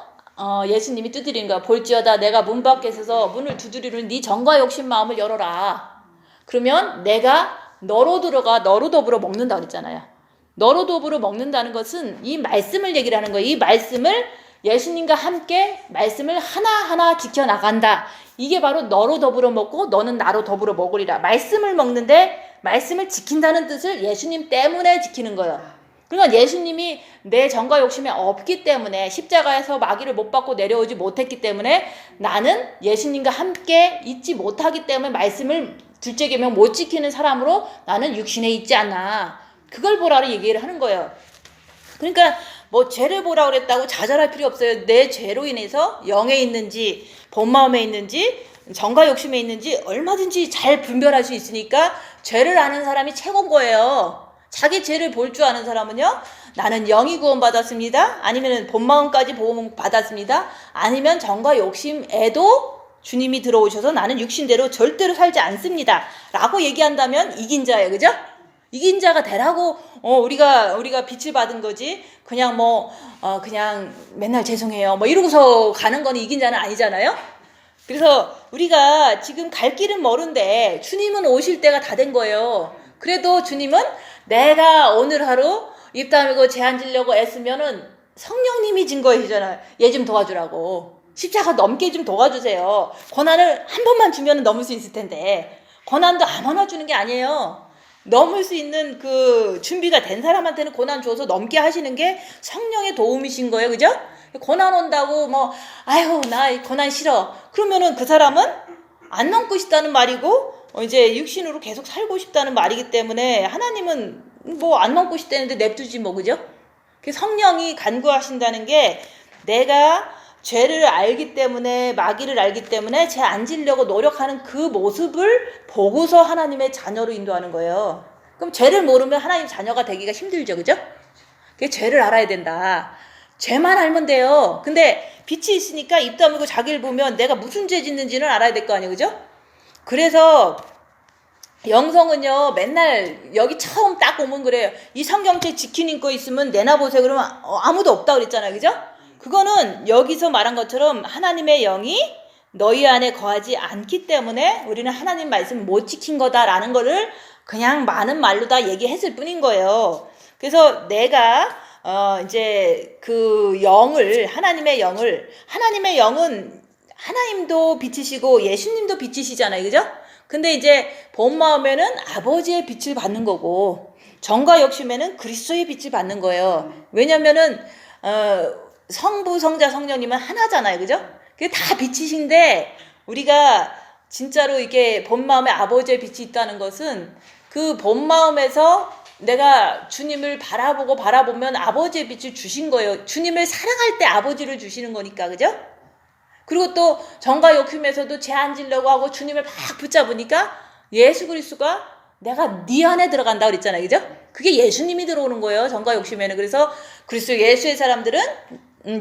예수님이 두드리는 거야. 볼지어다 내가 문 밖에 서서 문을 두드리는 네 정과 욕심 마음을 열어라. 그러면 내가 너로 들어가 너로 더불어 먹는다 그랬잖아요. 너로 더불어 먹는다는 것은 이 말씀을 얘기를 하는 거예요. 이 말씀을 예수님과 함께 말씀을 하나하나 지켜나간다. 이게 바로 너로 더불어 먹고 너는 나로 더불어 먹으리라. 말씀을 먹는데 말씀을 지킨다는 뜻을 예수님 때문에 지키는 거예요. 그러니까 예수님이 내 정과 욕심에 없기 때문에 십자가에서 마귀를 못 받고 내려오지 못했기 때문에 나는 예수님과 함께 있지 못하기 때문에 말씀을 둘째 계명 못 지키는 사람으로 나는 육신에 있지 않나. 그걸 보라고 얘기를 하는 거예요. 그러니까 뭐 죄를 보라 그랬다고 좌절할 필요 없어요. 내 죄로 인해서 영에 있는지 본 마음에 있는지 정과 욕심에 있는지 얼마든지 잘 분별할 수 있으니까 죄를 아는 사람이 최고인 거예요. 자기 죄를 볼 줄 아는 사람은요. 나는 영이 구원 받았습니다. 아니면 본 마음까지 보험 받았습니다. 아니면 정과 욕심에도 주님이 들어오셔서 나는 육신대로 절대로 살지 않습니다 라고 얘기한다면 이긴 자예요. 그죠? 이긴 자가 되라고 우리가 빛을 받은 거지. 그냥 그냥 맨날 죄송해요 뭐 이러고서 가는 건 이긴 자는 아니잖아요. 그래서 우리가 지금 갈 길은 멀은데 주님은 오실 때가 다 된 거예요. 그래도 주님은 내가 오늘 하루 입 다물고 죄 안 지려고 애쓰면은 성령님이 증거해주잖아요. 얘 좀 도와주라고. 십자가 넘게 좀 도와주세요. 고난을 한 번만 주면 넘을 수 있을 텐데 고난도 아무나 주는 게 아니에요. 넘을 수 있는 그 준비가 된 사람한테는 고난 줘서 넘게 하시는 게 성령의 도움이신 거예요. 그죠? 고난 온다고 아유 나 고난 싫어. 그러면은 그 사람은 안 넘고 싶다는 말이고 이제 육신으로 계속 살고 싶다는 말이기 때문에 하나님은 안 넘고 싶다는데 냅두지 그죠? 성령이 간구하신다는 게 내가 죄를 알기 때문에 마귀를 알기 때문에 죄 안 지려고 노력하는 그 모습을 보고서 하나님의 자녀로 인도하는 거예요. 그럼 죄를 모르면 하나님 자녀가 되기가 힘들죠. 그죠? 죄를 알아야 된다. 죄만 알면 돼요. 근데 빛이 있으니까 입 다물고 자기를 보면 내가 무슨 죄 짓는지는 알아야 될 거 아니에요. 그죠? 그래서 영성은요 맨날 여기 처음 딱 오면 그래요. 이 성경책 지키는 거 있으면 내놔보세요. 그러면 아무도 없다 그랬잖아요. 그죠? 그거는 여기서 말한 것처럼 하나님의 영이 너희 안에 거하지 않기 때문에 우리는 하나님 말씀 못 지킨 거다라는 거를 그냥 많은 말로 다 얘기했을 뿐인 거예요. 그래서 내가 이제 그 하나님의 영은 하나님도 빛이시고 예수님도 빛이시잖아요. 그죠? 근데 이제 본 마음에는 아버지의 빛을 받는 거고 정과 욕심에는 그리스도의 빛을 받는 거예요. 왜냐면은 성부, 성자, 성령님은 하나잖아요. 그죠? 그게 다 빛이신데 우리가 진짜로 이게 본 마음에 아버지의 빛이 있다는 것은 그 본 마음에서 내가 주님을 바라보면 아버지의 빛을 주신 거예요. 주님을 사랑할 때 아버지를 주시는 거니까. 그죠? 그리고 또 정과 욕심에서도 죄 안 지려고 하고 주님을 막 붙잡으니까 예수 그리스도가 내가 네 안에 들어간다 그랬잖아요. 그죠? 그게 예수님이 들어오는 거예요. 정과 욕심에는. 그래서 그리스도 예수의 사람들은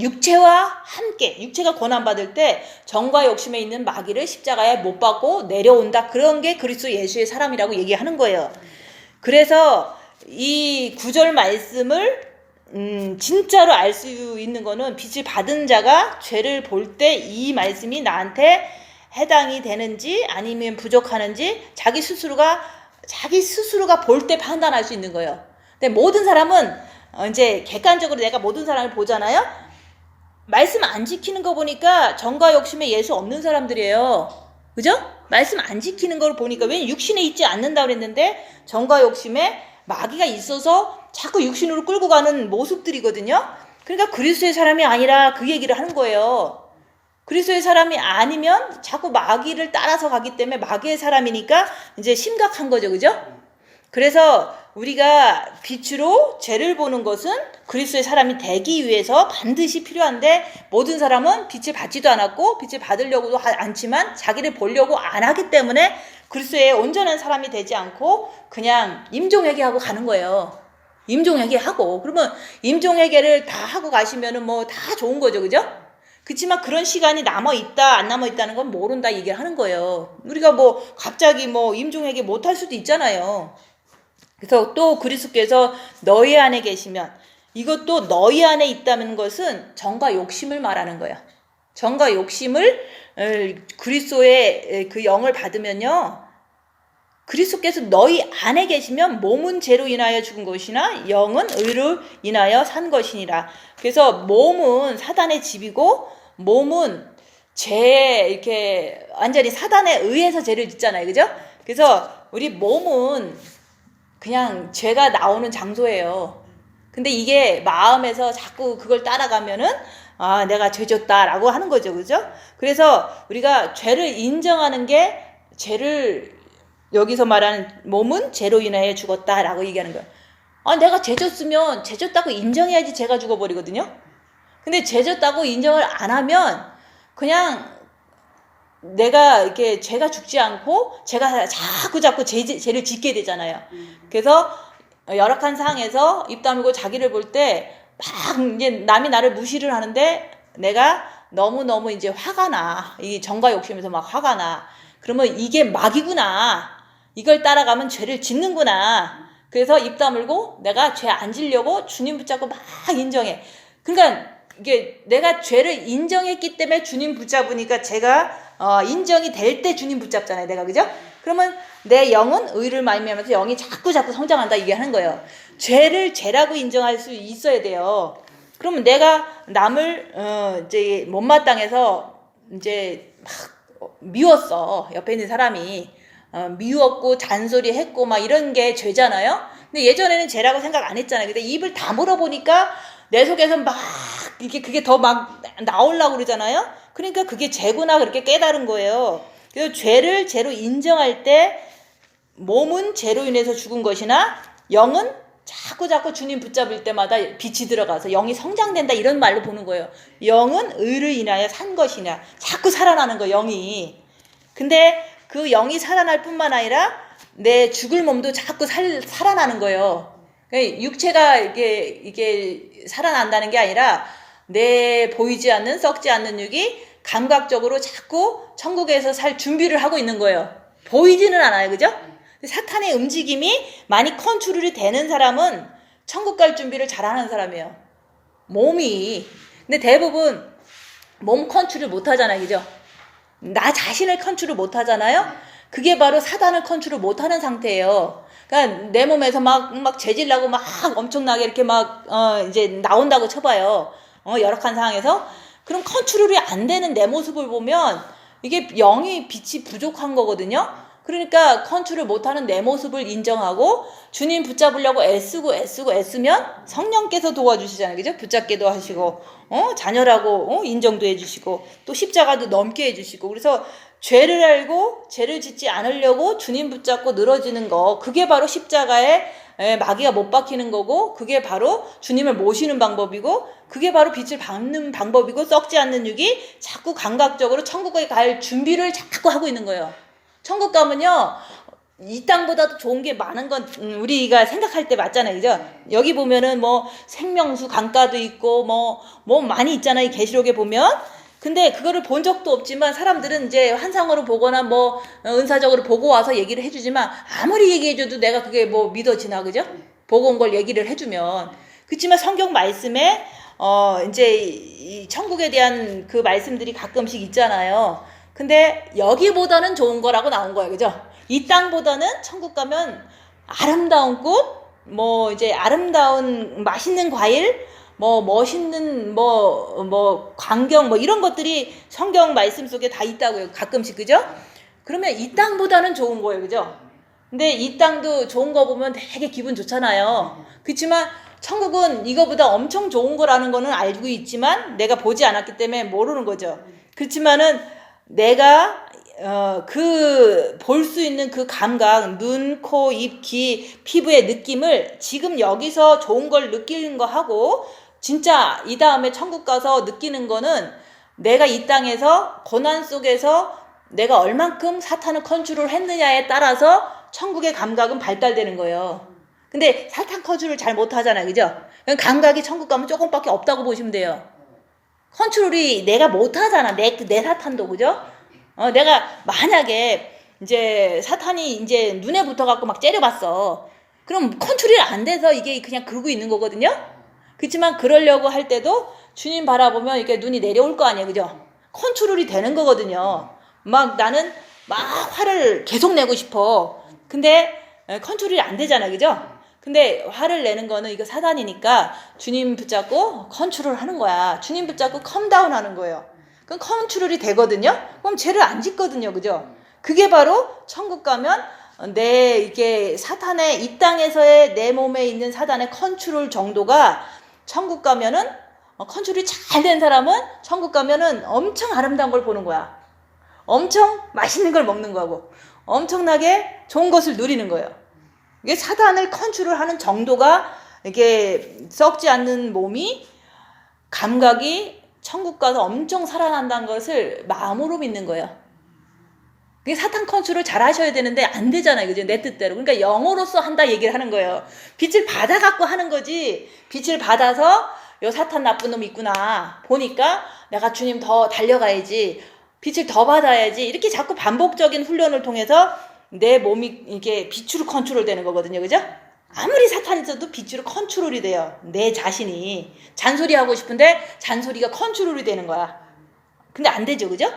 육체와 함께 육체가 고난받을 때 정과 욕심에 있는 마귀를 십자가에 못 박고 내려온다. 그런 게 그리스도 예수의 사람이라고 얘기하는 거예요. 그래서 이 구절 말씀을 진짜로 알 수 있는 거는 빛을 받은 자가 죄를 볼 때 이 말씀이 나한테 해당이 되는지 아니면 부족하는지 자기 스스로가 볼 때 판단할 수 있는 거예요. 근데 모든 사람은 이제 객관적으로 내가 모든 사람을 보잖아요. 말씀 안 지키는 거 보니까 정과 욕심에 예수 없는 사람들이에요. 그죠? 말씀 안 지키는 걸 보니까 왜냐면 육신에 있지 않는다고 그랬는데 정과 욕심에 마귀가 있어서 자꾸 육신으로 끌고 가는 모습들이거든요. 그러니까 그리스도의 사람이 아니라 그 얘기를 하는 거예요. 그리스도의 사람이 아니면 자꾸 마귀를 따라서 가기 때문에 마귀의 사람이니까 이제 심각한 거죠. 그죠? 그래서 우리가 빛으로 죄를 보는 것은 그리스도의 사람이 되기 위해서 반드시 필요한데 모든 사람은 빛을 받지도 않았고 빛을 받으려고도 않지만 자기를 보려고 안 하기 때문에 그리스도의 온전한 사람이 되지 않고 그냥 임종회개하고 가는 거예요. 임종회개하고 그러면 임종회개를 다 하고 가시면은 다 좋은 거죠. 그죠? 그렇지만 그런 시간이 남아있다 안 남아있다는 건 모른다 얘기를 하는 거예요. 우리가 갑자기 임종회개 못할 수도 있잖아요. 그래서 또 그리스도께서 너희 안에 계시면 이것도 너희 안에 있다는 것은 정과 욕심을 말하는 거예요. 정과 욕심을 그리스도의 그 영을 받으면요. 그리스도께서 너희 안에 계시면 몸은 죄로 인하여 죽은 것이나 영은 의로 인하여 산 것이니라. 그래서 몸은 사단의 집이고 몸은 죄 이렇게 완전히 사단에 의해서 죄를 짓잖아요. 그죠? 그래서 우리 몸은 그냥 죄가 나오는 장소예요. 근데 이게 마음에서 자꾸 그걸 따라가면은 내가 죄 졌다라고 하는 거죠. 그죠? 그래서 우리가 죄를 인정하는 게 죄를 여기서 말하는 몸은 죄로 인하여 죽었다라고 얘기하는 거예요. 내가 죄 졌으면 죄 졌다고 인정해야지 죄가 죽어버리거든요. 근데 죄 졌다고 인정을 안 하면 그냥 내가 이렇게 죄가 죽지 않고 제가 자꾸 죄를 짓게 되잖아요. 그래서 열악한 상황에서 입 다물고 자기를 볼 때 막 이제 남이 나를 무시를 하는데 내가 너무너무 이제 화가 나. 이 정과 욕심에서 막 화가 나. 그러면 이게 막이구나. 이걸 따라가면 죄를 짓는구나. 그래서 입 다물고 내가 죄 안 지려고 주님 붙잡고 막 인정해. 그러니까 이게 내가 죄를 인정했기 때문에 주님 붙잡으니까 제가 인정이 될 때 주님 붙잡잖아요. 내가 그죠? 그러면 내 영은 의를 말미암아서 영이 자꾸 성장한다 이게 하는 거예요. 죄를 죄라고 인정할 수 있어야 돼요. 그러면 내가 남을 이제 못마땅해서 이제 막 미웠어. 옆에 있는 사람이 미웠고 잔소리했고 막 이런 게 죄잖아요. 근데 예전에는 죄라고 생각 안 했잖아요. 근데 입을 다물어 보니까 내 속에서 막 이게 그게 더 막 나오려고 그러잖아요. 그러니까 그게 죄구나 그렇게 깨달은 거예요. 그래서 죄를 죄로 인정할 때 몸은 죄로 인해서 죽은 것이나 영은 자꾸 주님 붙잡을 때마다 빛이 들어가서 영이 성장된다 이런 말로 보는 거예요. 영은 의를 인하여 산 것이냐. 자꾸 살아나는 거예요. 영이. 근데 그 영이 살아날 뿐만 아니라 내 죽을 몸도 자꾸 살아나는 거예요. 육체가 이게 살아난다는 게 아니라 내 보이지 않는 썩지 않는 육이 감각적으로 자꾸 천국에서 살 준비를 하고 있는 거예요. 보이지는 않아요. 그죠? 사탄의 움직임이 많이 컨트롤이 되는 사람은 천국 갈 준비를 잘하는 사람이에요. 몸이. 근데 대부분 몸 컨트롤 못 하잖아요. 그죠? 나 자신을 컨트롤 못 하잖아요. 그게 바로 사단을 컨트롤 못 하는 상태예요. 그러니까 내 몸에서 막 재질나고 막 엄청나게 이렇게 이제 나온다고 쳐봐요. 열악한 상황에서. 그럼 컨트롤이 안 되는 내 모습을 보면 이게 영이 빛이 부족한 거거든요. 그러니까 컨트롤 못하는 내 모습을 인정하고 주님 붙잡으려고 애쓰면 성령께서 도와주시잖아요. 그죠? 붙잡게도 하시고 자녀라고 인정도 해주시고 또 십자가도 넘게 해주시고 그래서 죄를 알고 죄를 짓지 않으려고 주님 붙잡고 늘어지는 거 그게 바로 십자가에 마귀가 못 박히는 거고 그게 바로 주님을 모시는 방법이고 그게 바로 빛을 받는 방법이고 썩지 않는 육이 자꾸 감각적으로 천국에 갈 준비를 자꾸 하고 있는 거예요. 천국 가면요 이 땅보다도 좋은 게 많은 건 우리가 생각할 때 맞잖아요. 그죠? 여기 보면은 뭐 생명수 강가도 있고 뭐 많이 있잖아요. 이 계시록에 보면. 근데 그거를 본 적도 없지만 사람들은 이제 환상으로 보거나 뭐 은사적으로 보고 와서 얘기를 해주지만 아무리 얘기해줘도 내가 그게 뭐 믿어지나 그죠? 보고 온 걸 얘기를 해주면 그렇지만 성경 말씀에 이제 이 천국에 대한 그 말씀들이 가끔씩 있잖아요. 근데 여기보다는 좋은 거라고 나온 거예요. 그죠? 이 땅보다는 천국 가면 아름다운 꽃, 뭐 이제 아름다운 맛있는 과일, 뭐 멋있는 뭐 광경 뭐 이런 것들이 성경 말씀 속에 다 있다고요. 가끔씩 그죠? 그러면 이 땅보다는 좋은 거예요. 그죠? 근데 이 땅도 좋은 거 보면 되게 기분 좋잖아요. 그렇지만 천국은 이거보다 엄청 좋은 거라는 거는 알고 있지만 내가 보지 않았기 때문에 모르는 거죠. 그렇지만은 내가 볼 수 있는 그 감각, 눈, 코, 입, 귀, 피부의 느낌을 지금 여기서 좋은 걸 느끼는 거 하고 진짜 이 다음에 천국 가서 느끼는 거는 내가 이 땅에서 고난 속에서 내가 얼만큼 사탄을 컨트롤 했느냐에 따라서 천국의 감각은 발달되는 거예요. 근데 사탄 컨트롤 잘 못하잖아요. 그죠? 감각이 천국 가면 조금밖에 없다고 보시면 돼요. 컨트롤이 내가 못하잖아. 내 사탄도. 그죠? 내가 만약에 이제 사탄이 이제 눈에 붙어갖고 막 째려봤어. 그럼 컨트롤이 안 돼서 이게 그냥 그러고 있는 거거든요? 그렇지만 그러려고 할 때도 주님 바라보면 이렇게 눈이 내려올 거 아니에요. 그죠? 컨트롤이 되는 거거든요. 막 나는 막 화를 계속 내고 싶어. 근데 컨트롤이 안 되잖아요. 그죠? 근데 화를 내는 거는 이거 사단이니까 주님 붙잡고 컨트롤 하는 거야. 주님 붙잡고 컴다운 하는 거예요. 그럼 컨트롤이 되거든요? 그럼 죄를 안 짓거든요. 그죠? 그게 바로 천국 가면 이게 사탄의 이 땅에서의 내 몸에 있는 사단의 컨트롤 정도가 천국 가면은 컨트롤이 잘 된 사람은 천국 가면은 엄청 아름다운 걸 보는 거야. 엄청 맛있는 걸 먹는 거고 엄청나게 좋은 것을 누리는 거예요. 이게 사단을 컨트롤하는 정도가 이게 썩지 않는 몸이 감각이 천국 가서 엄청 살아난다는 것을 마음으로 믿는 거예요. 그게 사탄 컨트롤 잘 하셔야 되는데 안 되잖아요. 그죠? 내 뜻대로. 그러니까 영으로서 한다 얘기를 하는 거예요. 빛을 받아갖고 하는 거지. 빛을 받아서 요 사탄 나쁜 놈 있구나 보니까 내가 주님 더 달려가야지, 빛을 더 받아야지, 이렇게 자꾸 반복적인 훈련을 통해서 내 몸이 이렇게 빛으로 컨트롤 되는 거거든요. 그죠? 아무리 사탄이 있어도 빛으로 컨트롤이 돼요. 내 자신이 잔소리하고 싶은데 잔소리가 컨트롤이 되는 거야. 근데 안 되죠. 그죠?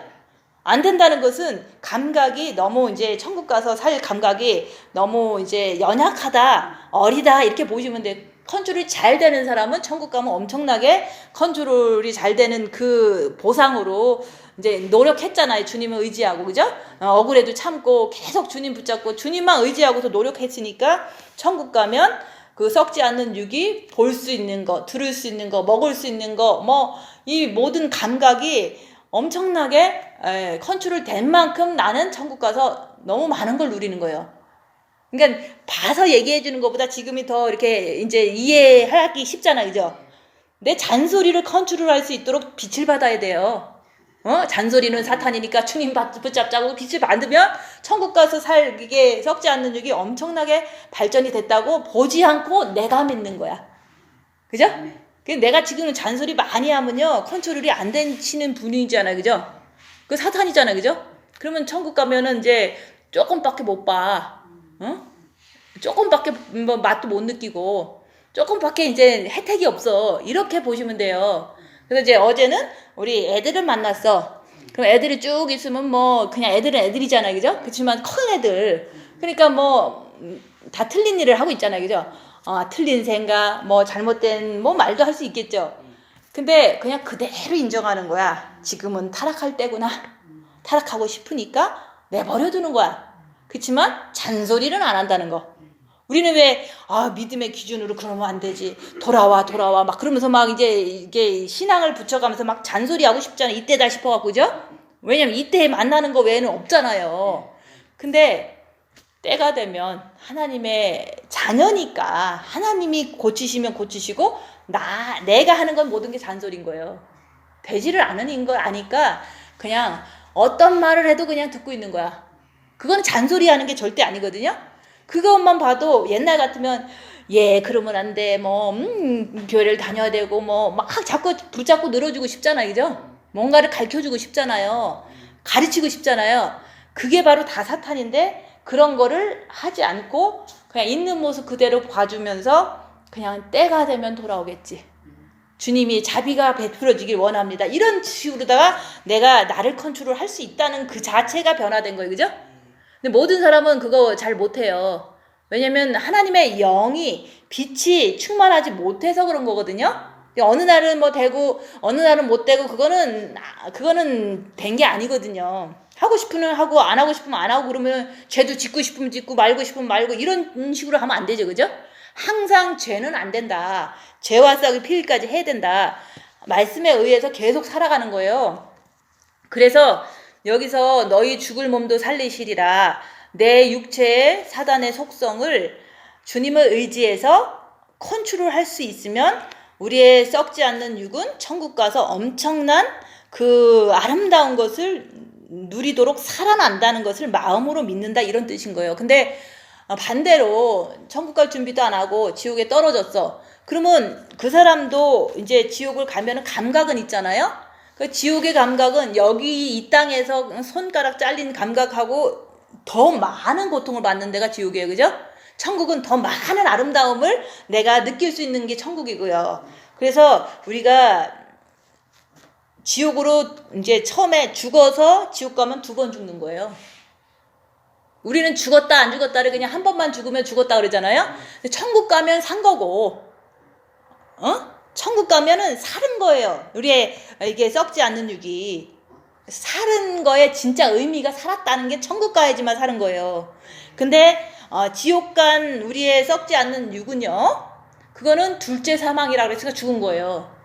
안 된다는 것은 감각이 너무 이제 천국 가서 살 감각이 너무 이제 연약하다, 어리다 이렇게 보시면 돼. 컨트롤이 잘 되는 사람은 천국 가면 엄청나게 컨트롤이 잘 되는 그 보상으로 이제 노력했잖아요. 주님을 의지하고, 그죠? 억울해도 참고 계속 주님 붙잡고 주님만 의지하고서 노력했으니까 천국 가면 그 썩지 않는 육이 볼 수 있는 거, 들을 수 있는 거, 먹을 수 있는 거, 뭐 이 모든 감각이 엄청나게 컨트롤 된 만큼 나는 천국 가서 너무 많은 걸 누리는 거예요. 그러니까 봐서 얘기해 주는 것보다 지금이 더 이렇게 이제 이해하기 쉽잖아요. 그죠? 내 잔소리를 컨트롤할 수 있도록 빛을 받아야 돼요. 잔소리는 사탄이니까 주님 붙잡자고 빛을 받으면 천국 가서 살 이게 썩지 않는 육이 엄청나게 발전이 됐다고 보지 않고 내가 믿는 거야. 그죠? 내가 지금 잔소리 많이 하면요 컨트롤이 안 되시는 분이잖아요. 그죠? 그 사탄이잖아요. 그죠? 그러면 천국 가면은 이제 조금밖에 못 봐. 조금밖에 뭐 맛도 못 느끼고 조금밖에 이제 혜택이 없어. 이렇게 보시면 돼요. 그래서 이제 어제는 우리 애들을 만났어. 그럼 애들이 쭉 있으면 뭐 그냥 애들은 애들이잖아요. 그죠? 그렇지만 큰 애들, 그러니까 뭐 다 틀린 일을 하고 있잖아요. 그죠? 틀린 생각, 뭐 잘못된 뭐 말도 할 수 있겠죠. 근데 그냥 그대로 인정하는 거야. 지금은 타락할 때구나. 타락하고 싶으니까 내버려두는 거야. 그렇지만 잔소리는 안 한다는 거. 우리는 왜 믿음의 기준으로 그러면 안 되지, 돌아와 막 그러면서 막 이제 이게 신앙을 붙여가면서 막 잔소리하고 싶잖아요. 이때다 싶어갖고. 그죠? 왜냐면 이때 만나는 거 외에는 없잖아요. 근데 때가 되면 하나님의 자녀니까 하나님이 고치시면 고치시고 내가 하는 건 모든 게 잔소리인 거예요. 되지를 않은 걸 아니까 그냥 어떤 말을 해도 그냥 듣고 있는 거야. 그건 잔소리 하는 게 절대 아니거든요. 그것만 봐도 옛날 같으면 그러면 안 돼, 뭐 교회를 다녀야 되고 뭐 막 자꾸 붙잡고 늘어주고 싶잖아요. 그죠? 뭔가를 가르쳐주고 싶잖아요. 가르치고 싶잖아요. 그게 바로 다 사탄인데 그런 거를 하지 않고 그냥 있는 모습 그대로 봐주면서 그냥 때가 되면 돌아오겠지, 주님이 자비가 베풀어지길 원합니다, 이런 식으로다가 내가 나를 컨트롤할 수 있다는 그 자체가 변화된 거예요. 그죠? 근데 모든 사람은 그거 잘 못해요. 왜냐면 하나님의 영이 빛이 충만하지 못해서 그런 거거든요. 어느 날은 뭐 되고 어느 날은 못 되고 그거는 된 게 아니거든요. 하고 싶으면 하고 안 하고 싶으면 안 하고, 그러면 죄도 짓고 싶으면 짓고 말고 싶으면 말고 이런 식으로 하면 안 되죠. 그죠? 항상 죄는 안 된다. 죄와 싸우기 필까지 해야 된다. 말씀에 의해서 계속 살아가는 거예요. 그래서 여기서 너희 죽을 몸도 살리시리라. 내 육체의 사단의 속성을 주님을 의지해서 컨트롤할 수 있으면 우리의 썩지 않는 육은 천국 가서 엄청난 그 아름다운 것을 누리도록 살아난다는 것을 마음으로 믿는다, 이런 뜻인 거예요. 근데 반대로 천국 갈 준비도 안 하고 지옥에 떨어졌어. 그러면 그 사람도 이제 지옥을 가면은 감각은 있잖아요. 그 지옥의 감각은 여기 이 땅에서 손가락 잘린 감각하고 더 많은 고통을 받는 데가 지옥이에요. 그죠? 천국은 더 많은 아름다움을 내가 느낄 수 있는 게 천국이고요. 그래서 우리가 지옥으로 이제 처음에 죽어서 지옥 가면 2번 죽는 거예요. 우리는 죽었다 안 죽었다를 그냥 한 번만 죽으면 죽었다 그러잖아요. 근데 천국 가면 산 거고, 천국 가면은 사는 거예요. 우리의 이게 썩지 않는 육이 사는 거에 진짜 의미가 살았다는 게 천국 가야지만 사는 거예요. 근데 지옥 간 우리의 썩지 않는 육은요, 그거는 둘째 사망이라 그래서 죽은 거예요.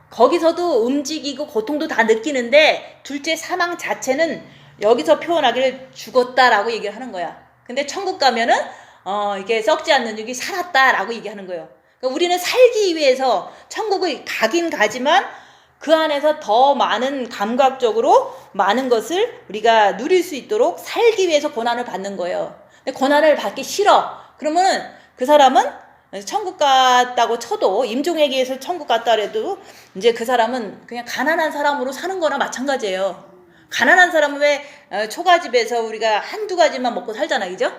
거기서도 움직이고 고통도 다 느끼는데 둘째 사망 자체는 여기서 표현하기를 죽었다라고 얘기를 하는 거야. 근데 천국 가면은 이게 썩지 않는 육이 살았다라고 얘기하는 거예요. 그러니까 우리는 살기 위해서 천국을 가긴 가지만 그 안에서 더 많은 감각적으로 많은 것을 우리가 누릴 수 있도록 살기 위해서 고난을 받는 거예요. 근데 고난을 받기 싫어. 그러면은 그 사람은 천국 갔다고 쳐도, 임종에게 의해서 천국 갔다 그래도 이제 그 사람은 그냥 가난한 사람으로 사는 거나 마찬가지예요. 가난한 사람은 왜 초가집에서 우리가 한두 가지만 먹고 살잖아, 그죠?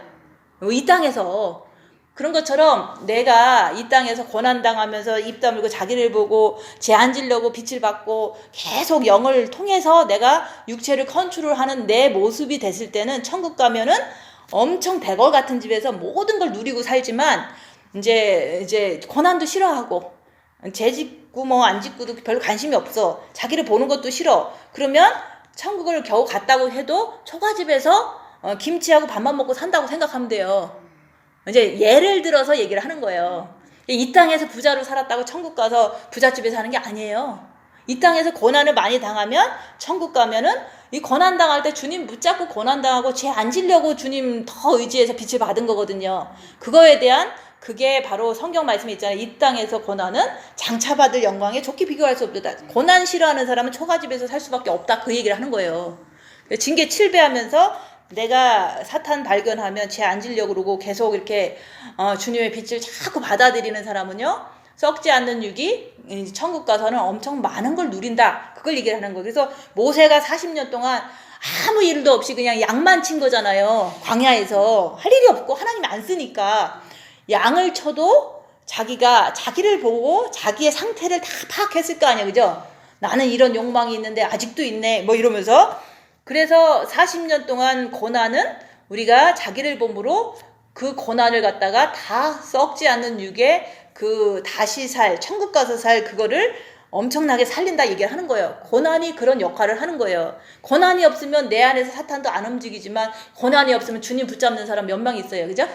이 땅에서. 그런 것처럼 내가 이 땅에서 고난당하면서 입 다물고 자기를 보고 죄안지려고 빛을 받고 계속 영을 통해서 내가 육체를 컨트롤하는 내 모습이 됐을 때는 천국 가면은 엄청 대궐 같은 집에서 모든 걸 누리고 살지만 이제 고난도 싫어하고 죄 짓고 뭐 안 짓고도 별로 관심이 없어. 자기를 보는 것도 싫어. 그러면 천국을 겨우 갔다고 해도 초가집에서 김치하고 밥만 먹고 산다고 생각하면 돼요. 이제 예를 들어서 얘기를 하는 거예요. 이 땅에서 부자로 살았다고 천국 가서 부잣집에 사는 게 아니에요. 이 땅에서 고난을 많이 당하면 천국 가면은 이 고난 당할 때 주님 붙잡고 고난 당하고 죄 안 지려고 주님 더 의지해서 빛을 받은 거거든요. 그거에 대한 그게 바로 성경 말씀에 있잖아요. 이 땅에서 고난은 장차 받을 영광에 좋게 비교할 수 없다. 고난 싫어하는 사람은 초가집에서 살 수밖에 없다. 그 얘기를 하는 거예요. 징계 7배 하면서 내가 사탄 발견하면 죄 안 지려고 그러고 계속 이렇게 주님의 빛을 자꾸 받아들이는 사람은요, 썩지 않는 육이 천국 가서는 엄청 많은 걸 누린다. 그걸 얘기를 하는 거예요. 그래서 모세가 40년 동안 아무 일도 없이 그냥 양만 친 거잖아요. 광야에서 할 일이 없고 하나님이 안 쓰니까 양을 쳐도 자기가 자기를 보고 자기의 상태를 다 파악했을 거 아니에요, 그죠? 나는 이런 욕망이 있는데 아직도 있네, 뭐 이러면서. 그래서 40년 동안 고난은 우리가 자기를 봄으로 그 고난을 갖다가 다 썩지 않는 육에 그 다시 천국 가서 살 그거를 엄청나게 살린다 얘기를 하는 거예요. 고난이 그런 역할을 하는 거예요. 고난이 없으면 내 안에서 사탄도 안 움직이지만 고난이 없으면 주님 붙잡는 사람 몇 명 있어요, 그죠?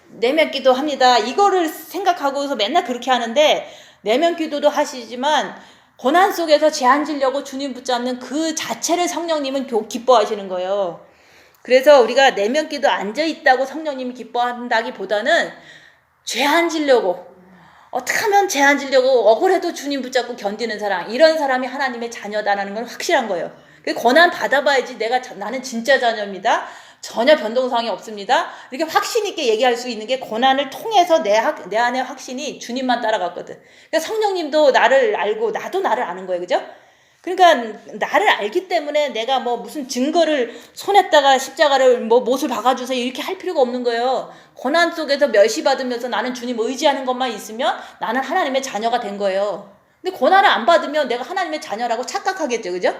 내면 기도 합니다. 이거를 생각하고서 맨날 그렇게 하는데, 내면 기도도 하시지만 고난 속에서 죄 안 지려고 주님 붙잡는 그 자체를 성령님은 기뻐하시는 거예요. 그래서 우리가 내면 기도 앉아있다고 성령님이 기뻐한다기보다는 죄 안 지려고, 어떻게 하면 죄 안 지려고 억울해도 주님 붙잡고 견디는 사람, 이런 사람이 하나님의 자녀다라는 건 확실한 거예요. 고난 받아봐야지 나는 진짜 자녀입니다. 전혀 변동사항이 없습니다. 이렇게 확신 있게 얘기할 수 있는 게 고난을 통해서 내 안에 확신이 주님만 따라갔거든. 그러니까 성령님도 나를 알고 나도 나를 아는 거예요, 그죠? 그러니까 나를 알기 때문에 내가 뭐 무슨 증거를 손에다가 십자가를 뭐 못을 박아주세요 이렇게 할 필요가 없는 거예요. 고난 속에서 멸시받으면서 나는 주님 의지하는 것만 있으면 나는 하나님의 자녀가 된 거예요. 근데 고난을 안 받으면 내가 하나님의 자녀라고 착각하겠죠, 그죠?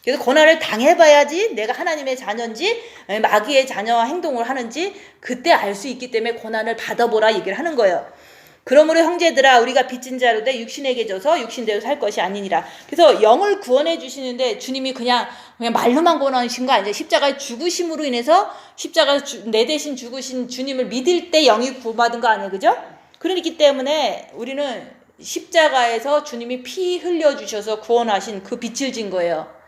그래서 고난을 당해봐야지 내가 하나님의 자녀인지 마귀의 자녀 행동을 하는지 그때 알 수 있기 때문에 고난을 받아보라 얘기를 하는 거예요. 그러므로 형제들아, 우리가 빚진 자로 돼 육신에게 져서 육신대로 살 것이 아니니라. 그래서 영을 구원해 주시는데 주님이 그냥 말로만 구원하신 거 아니죠. 십자가의 죽으심으로 인해서 십자가 내 대신 죽으신 주님을 믿을 때 영이 구원받은 거 아니에요, 그죠? 그렇기 때문에 우리는 십자가에서 주님이 피 흘려주셔서 구원하신 그 빛을 진 거예요.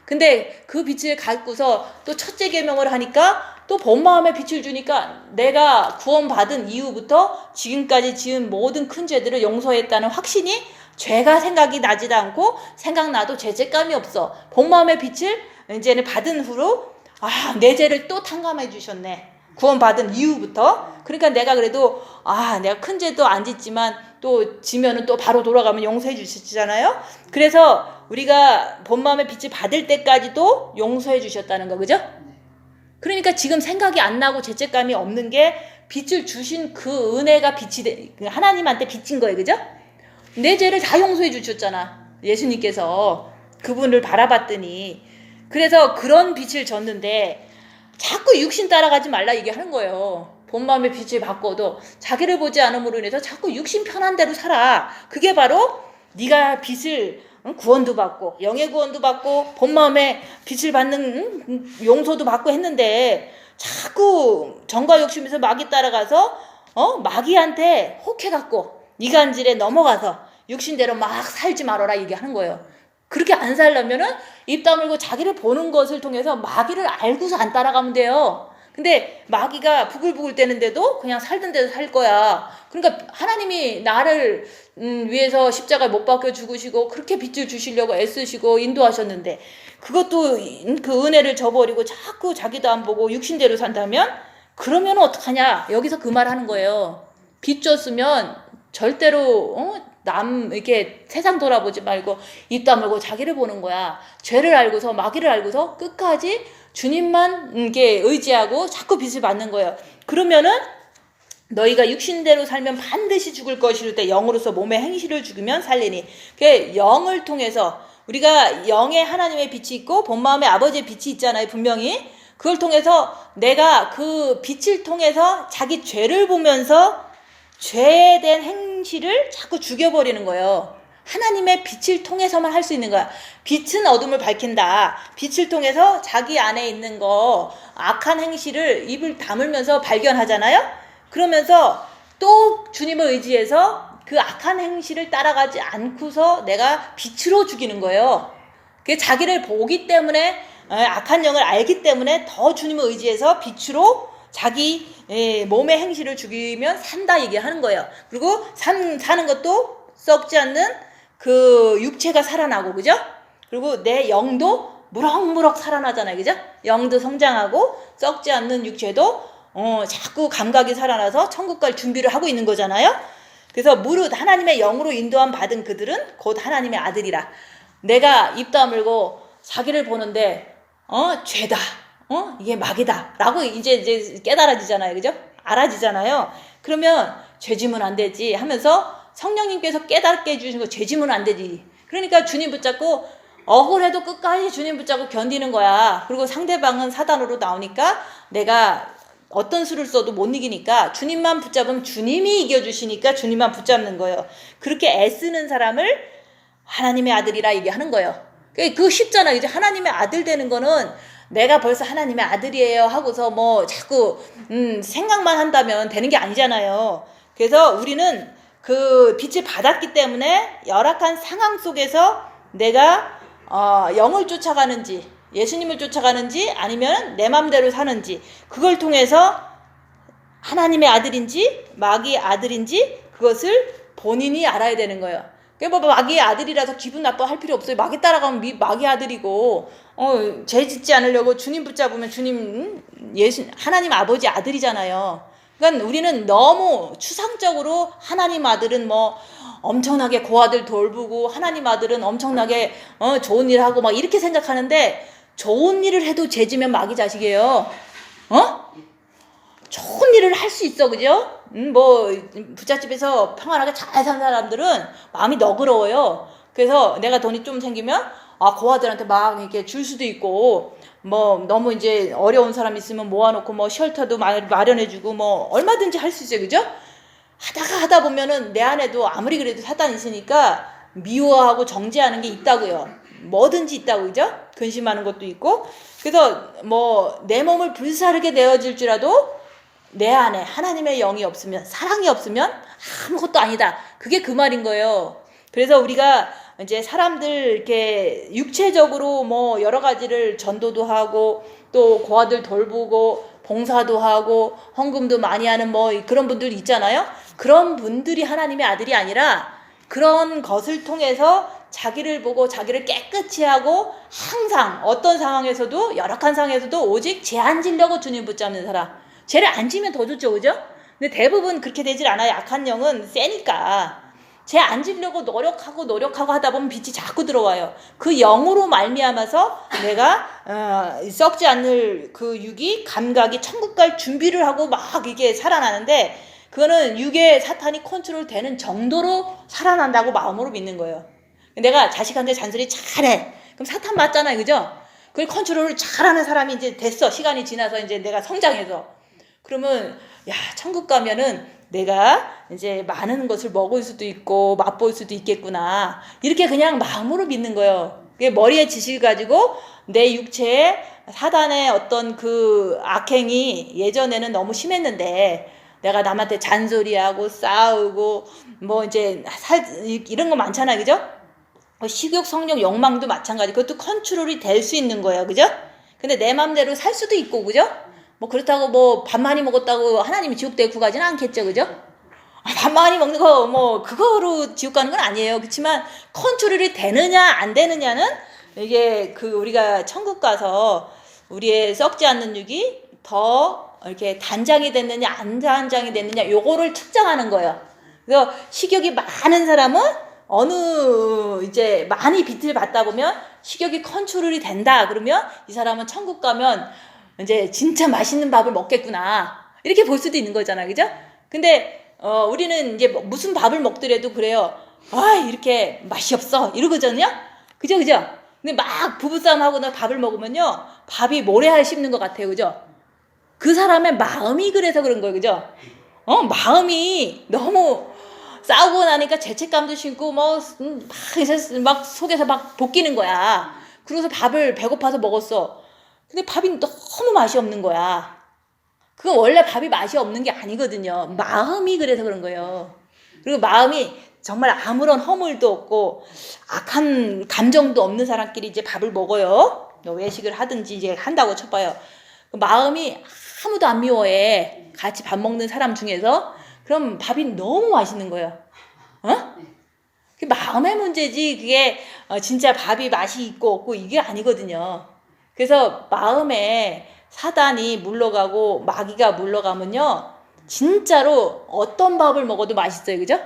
근데 그 빛을 갖고서 또 첫째 계명을 하니까 또 본 마음에 빛을 주니까 내가 구원받은 이후부터 지금까지 지은 모든 큰 죄들을 용서했다는 확신이, 죄가 생각이 나지도 않고 생각나도 죄책감이 없어. 본 마음의 빛을 이제는 받은 후로 내 죄를 또 탕감해 주셨네. 구원받은 이후부터. 그러니까 내가 그래도 내가 큰 죄도 안 짓지만 또 지면은 또 바로 돌아가면 용서해 주시잖아요. 그래서 우리가 본 마음의 빛을 받을 때까지도 용서해 주셨다는 거, 그죠? 그러니까 지금 생각이 안 나고 죄책감이 없는 게 빛을 주신 그 은혜가 하나님한테 빚진 거예요, 그죠? 내 죄를 다 용서해 주셨잖아, 예수님께서. 그분을 바라봤더니. 그래서 그런 빛을 줬는데 자꾸 육신 따라가지 말라 얘기하는 거예요. 본 마음의 빛을 바꿔도 자기를 보지 않음으로 인해서 자꾸 육신 편한 대로 살아. 그게 바로 네가 빛을 구원도 받고 영의 구원도 받고 본 마음의 빛을 받는 용서도 받고 했는데 자꾸 정과 욕심에서 마귀 따라가서 마귀한테 혹해갖고 이간질에 넘어가서 육신대로 막 살지 말아라 얘기하는 거예요. 그렇게 안 살려면은 입 다물고 자기를 보는 것을 통해서 마귀를 알고서 안 따라가면 돼요. 근데 마귀가 부글부글 대는데도 그냥 살던 대로 살 거야. 그러니까 하나님이 나를 위해서 십자가에 못 박혀 죽으시고 그렇게 빛을 주시려고 애쓰시고 인도하셨는데 그것도 그 은혜를 저버리고 자꾸 자기도 안 보고 육신대로 산다면 그러면 어떡하냐. 여기서 그 말 하는 거예요. 비쫓으면 절대로 남 이렇게 세상 돌아보지 말고 입 다물고 자기를 보는 거야. 죄를 알고서 마귀를 알고서 끝까지 주님만 이게 의지하고 자꾸 빚을 받는 거예요. 그러면은 너희가 육신대로 살면 반드시 죽을 것이를 때 영으로서 몸의 행실을 죽이면 살리니. 그 영을 통해서 우리가 영의 하나님의 빛이 있고 본 마음의 아버지의 빛이 있잖아요. 분명히 그걸 통해서 내가 그 빛을 통해서 자기 죄를 보면서 죄에 대한 행실을 자꾸 죽여버리는 거예요. 하나님의 빛을 통해서만 할 수 있는 거야. 빛은 어둠을 밝힌다. 빛을 통해서 자기 안에 있는 거 악한 행실을 입을 다물면서 발견하잖아요. 그러면서 또 주님을 의지해서 그 악한 행실을 따라가지 않고서 내가 빛으로 죽이는 거예요. 그게 자기를 보기 때문에 악한 영을 알기 때문에 더 주님을 의지해서 빛으로 자기 몸의 행실을 죽이면 산다 얘기하는 거예요. 그리고 사는 것도 썩지 않는 그 육체가 살아나고, 그죠? 그리고 내 영도 무럭무럭 살아나잖아요. 그죠? 영도 성장하고 썩지 않는 육체도 자꾸 감각이 살아나서 천국 갈 준비를 하고 있는 거잖아요. 그래서 무릇 하나님의 영으로 인도함 받은 그들은 곧 하나님의 아들이라. 내가 입 다물고 자기를 보는데 죄다. 이게 마귀다. 라고 이제 깨달아지잖아요. 그죠? 알아지잖아요. 그러면 죄지면 안 되지 하면서 성령님께서 깨닫게 해주신 거 죄지면 안 되지. 그러니까 주님 붙잡고 억울해도 끝까지 주님 붙잡고 견디는 거야. 그리고 상대방은 사단으로 나오니까 내가 어떤 수를 써도 못 이기니까 주님만 붙잡으면 주님이 이겨주시니까 주님만 붙잡는 거예요. 그렇게 애쓰는 사람을 하나님의 아들이라 얘기하는 거예요. 그거 쉽잖아요. 이제 하나님의 아들 되는 거는 내가 벌써 하나님의 아들이에요 하고서 뭐 자꾸 생각만 한다면 되는 게 아니잖아요. 그래서 우리는 그 빛을 받았기 때문에 열악한 상황 속에서 내가 영을 쫓아가는지 예수님을 쫓아가는지 아니면 내 맘대로 사는지 그걸 통해서 하나님의 아들인지 마귀의 아들인지 그것을 본인이 알아야 되는 거예요. 그러니까 뭐 마귀의 아들이라서 기분 나빠할 필요 없어요. 마귀 따라가면 마귀 아들이고 죄 짓지 않으려고 주님 붙잡으면 주님 예수 하나님 아버지 아들이잖아요. 그러니까 우리는 너무 추상적으로 하나님 아들은 뭐 엄청나게 고아들 돌보고 하나님 아들은 엄청나게 좋은 일 하고 막 이렇게 생각하는데 좋은 일을 해도 죄지면 마귀 자식이에요. 좋은 일을 할 수 있어, 그죠? 뭐 부잣집에서 평안하게 잘 사는 사람들은 마음이 너그러워요. 그래서 내가 돈이 좀 생기면 고아들한테 막 이렇게 줄 수도 있고 뭐 너무 이제 어려운 사람 있으면 모아놓고 뭐 쉘터도 마련해주고 뭐 얼마든지 할 수 있어요, 그죠? 하다 보면은 내 안에도 아무리 그래도 사단이 있으니까 미워하고 정죄하는 게 있다고요. 뭐든지 있다고, 그죠? 근심하는 것도 있고. 그래서 뭐 내 몸을 불사르게 내어질지라도 내 안에 하나님의 영이 없으면 사랑이 없으면 아무것도 아니다. 그게 그 말인 거예요. 그래서 우리가 이제 사람들 이렇게 육체적으로 뭐 여러 가지를 전도도 하고 또 고아들 돌보고 봉사도 하고 헌금도 많이 하는 뭐 그런 분들 있잖아요. 그런 분들이 하나님의 아들이 아니라 그런 것을 통해서 자기를 보고 자기를 깨끗이 하고 항상 어떤 상황에서도 열악한 상황에서도 오직 죄 안 지려고 주님 붙잡는 사람. 죄를 안 지면 더 좋죠, 그죠? 근데 대부분 그렇게 되질 않아요. 악한 영은 세니까. 죄 안 지려고 노력하고 하다 보면 빛이 자꾸 들어와요. 그 영으로 말미암아서 내가 썩지 않을 그 육이 감각이 천국 갈 준비를 하고 막 이게 살아나는데 그거는 육의 사탄이 컨트롤 되는 정도로 살아난다고 마음으로 믿는 거예요. 내가 자식한테 잔소리 잘해. 그럼 사탄 맞잖아요, 그죠? 그걸 컨트롤을 잘하는 사람이 이제 됐어. 시간이 지나서 이제 내가 성장해서. 그러면 천국 가면은 내가 이제 많은 것을 먹을 수도 있고 맛볼 수도 있겠구나. 이렇게 그냥 마음으로 믿는 거예요. 머리에 지식을 가지고 내 육체에 사단의 어떤 그 악행이 예전에는 너무 심했는데 내가 남한테 잔소리하고 싸우고 뭐 이제 이런 거 많잖아요, 그죠? 식욕, 성욕, 욕망도 마찬가지. 그것도 컨트롤이 될 수 있는 거예요, 그죠? 근데 내 맘대로 살 수도 있고, 그죠? 뭐 그렇다고 뭐 밥 많이 먹었다고 하나님이 지옥대에 구가지는 않겠죠, 그죠? 밥 많이 먹는 거 뭐 그거로 지옥 가는 건 아니에요. 그렇지만 컨트롤이 되느냐 안 되느냐는 이게 그 우리가 천국 가서 우리의 썩지 않는 육이 더 이렇게 단장이 됐느냐 안 단장이 됐느냐 요거를 측정하는 거예요. 그래서 식욕이 많은 사람은 어느 이제 많이 빛을 받다 보면 식욕이 컨트롤이 된다. 그러면 이 사람은 천국 가면 이제 진짜 맛있는 밥을 먹겠구나. 이렇게 볼 수도 있는 거잖아요. 그죠? 근데 우리는 이제 무슨 밥을 먹더라도 그래요. 아, 이렇게 맛이 없어. 이러거든요. 그죠? 근데 막 부부싸움 하거나 밥을 먹으면요. 밥이 모래알 씹는 것 같아요. 그죠? 그 사람의 마음이 그래서 그런 거예요. 그죠? 마음이 너무 싸우고 나니까 죄책감도 심고 막 속에서 막 볶이는 거야. 그래서 밥을 배고파서 먹었어. 근데 밥이 너무 맛이 없는 거야. 그건 원래 밥이 맛이 없는 게 아니거든요. 마음이 그래서 그런 거예요. 그리고 마음이 정말 아무런 허물도 없고 악한 감정도 없는 사람끼리 이제 밥을 먹어요. 외식을 하든지 이제 한다고 쳐봐요. 마음이 아무도 안 미워해. 같이 밥 먹는 사람 중에서. 그럼 밥이 너무 맛있는 거예요. 그게 마음의 문제지 그게 진짜 밥이 맛이 있고 없고 이게 아니거든요. 그래서 마음에 사단이 물러가고 마귀가 물러가면요. 진짜로 어떤 밥을 먹어도 맛있어요. 그죠?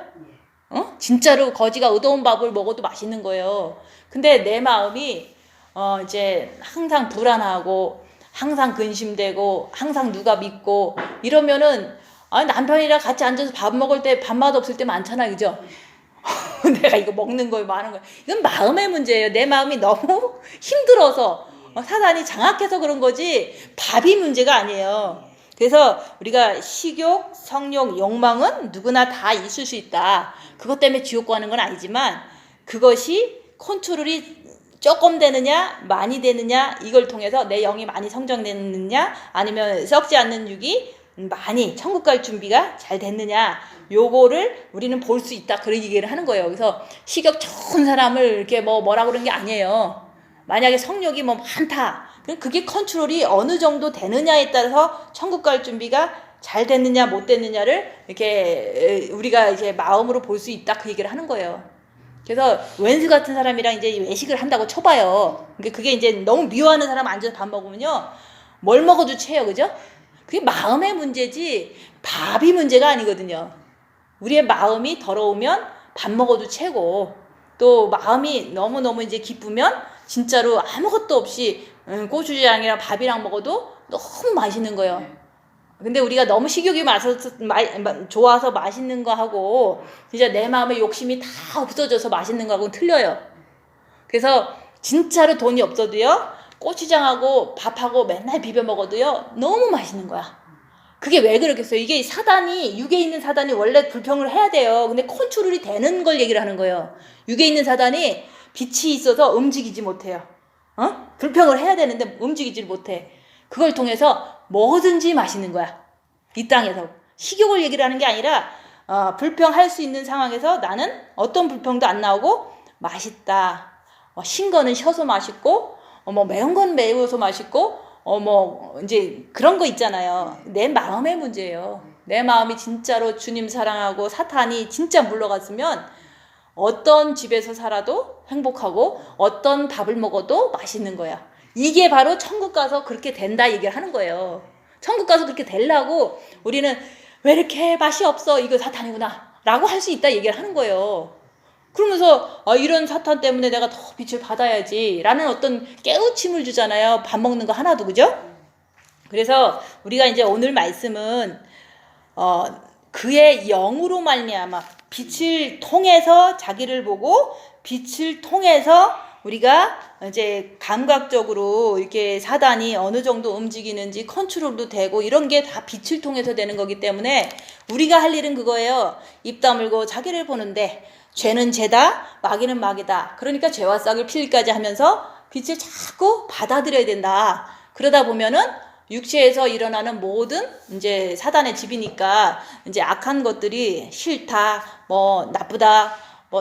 진짜로 거지가 의도운 밥을 먹어도 맛있는 거예요. 근데 내 마음이 이제 항상 불안하고 항상 근심되고 항상 누가 믿고 이러면은 남편이랑 같이 앉아서 밥 먹을 때 밥맛 없을 때 많잖아. 그죠? 내가 이거 먹는 거예요, 많은 거예요. 이건 마음의 문제예요. 내 마음이 너무 힘들어서 사단이 장악해서 그런 거지 밥이 문제가 아니에요. 그래서 우리가 식욕, 성욕, 욕망은 누구나 다 있을 수 있다. 그것 때문에 지옥 가는 건 아니지만 그것이 컨트롤이 조금 되느냐 많이 되느냐 이걸 통해서 내 영이 많이 성장되느냐 아니면 썩지 않는 육이 많이 천국 갈 준비가 잘 됐느냐 요거를 우리는 볼 수 있다 그런 얘기를 하는 거예요. 그래서 식욕 좋은 사람을 이렇게 뭐라 그런 게 아니에요. 만약에 성욕이 많다 그럼 그게 컨트롤이 어느 정도 되느냐에 따라서 천국 갈 준비가 잘 됐느냐 못 됐느냐를 이렇게 우리가 이제 마음으로 볼 수 있다 그 얘기를 하는 거예요. 그래서 웬스 같은 사람이랑 이제 외식을 한다고 쳐봐요. 그게 이제 너무 미워하는 사람 앉아서 밥 먹으면요 뭘 먹어도 채요. 그죠? 그게 마음의 문제지 밥이 문제가 아니거든요. 우리의 마음이 더러우면 밥 먹어도 채고 또 마음이 너무너무 이제 기쁘면 진짜로 아무것도 없이 고추장이랑 밥이랑 먹어도 너무 맛있는 거예요. 근데 우리가 너무 식욕이 좋아서 맛있는 거 하고 진짜 내 마음의 욕심이 다 없어져서 맛있는 거하고는 틀려요. 그래서 진짜로 돈이 없어도요 고추장하고 밥하고 맨날 비벼 먹어도요 너무 맛있는 거야. 그게 왜 그러겠어요? 이게 사단이 육에 있는 사단이 원래 불평을 해야 돼요. 근데 컨트롤이 되는 걸 얘기를 하는 거예요. 육에 있는 사단이 빛이 있어서 움직이지 못해요. 불평을 해야 되는데 움직이질 못해. 그걸 통해서 뭐든지 맛있는 거야. 이 땅에서 식욕을 얘기를 하는 게 아니라 불평할 수 있는 상황에서 나는 어떤 불평도 안 나오고 맛있다. 신 거는 셔서 맛있고 매운 건 매워서 맛있고 이제 그런 거 있잖아요. 내 마음의 문제예요. 내 마음이 진짜로 주님 사랑하고 사탄이 진짜 물러갔으면 어떤 집에서 살아도 행복하고 어떤 밥을 먹어도 맛있는 거야. 이게 바로 천국 가서 그렇게 된다 얘기를 하는 거예요. 천국 가서 그렇게 되려고 우리는 왜 이렇게 맛이 없어? 이거 사탄이구나 라고 할 수 있다 얘기를 하는 거예요. 그러면서 이런 사탄 때문에 내가 더 빛을 받아야지 라는 어떤 깨우침을 주잖아요. 밥 먹는 거 하나도. 그죠? 그래서 우리가 이제 오늘 말씀은 그의 영으로 말미암아 빛을 통해서 자기를 보고 빛을 통해서 우리가 이제 감각적으로 이렇게 사단이 어느 정도 움직이는지 컨트롤도 되고 이런 게 다 빛을 통해서 되는 거기 때문에 우리가 할 일은 그거예요. 입 다물고 자기를 보는데 죄는 죄다, 마귀는 마귀다. 그러니까 죄와 싹을 필기까지 하면서 빛을 자꾸 받아들여야 된다. 그러다 보면은 육체에서 일어나는 모든 이제 사단의 집이니까 이제 악한 것들이 싫다, 나쁘다,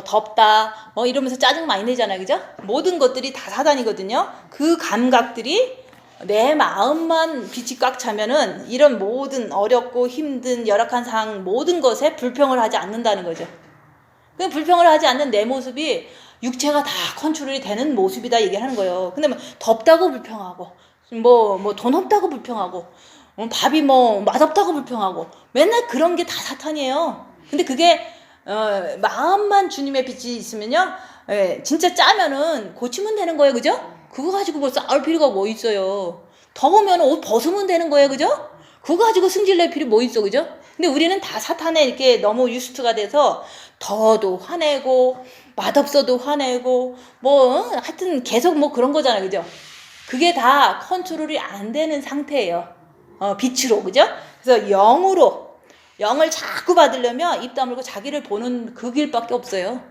덥다, 이러면서 짜증 많이 내잖아요. 그죠? 모든 것들이 다 사단이거든요. 그 감각들이 내 마음만 빛이 꽉 차면은 이런 모든 어렵고 힘든 열악한 상황 모든 것에 불평을 하지 않는다는 거죠. 그 불평을 하지 않는 내 모습이 육체가 다 컨트롤이 되는 모습이다 얘기하는 거예요. 근데 덥다고 불평하고 돈 없다고 불평하고 밥이 뭐 맛없다고 불평하고 맨날 그런 게 다 사탄이에요. 근데 그게 마음만 주님의 빛이 있으면요, 진짜 짜면은 고치면 되는 거예요, 그죠? 그거 가지고 뭐 싸울 필요가 뭐 있어요. 더우면 옷 벗으면 되는 거예요, 그죠? 그거 가지고 승질낼 필요 뭐 있어, 그죠? 근데 우리는 다 사탄에 이렇게 너무 유스트가 돼서 더워도 화내고 맛없어도 화내고 뭐 하여튼 계속 뭐 그런 거잖아요, 그죠? 그게 다 컨트롤이 안 되는 상태예요. 빛으로, 그죠? 그래서 영을 자꾸 받으려면 입 다물고 자기를 보는 그 길밖에 없어요.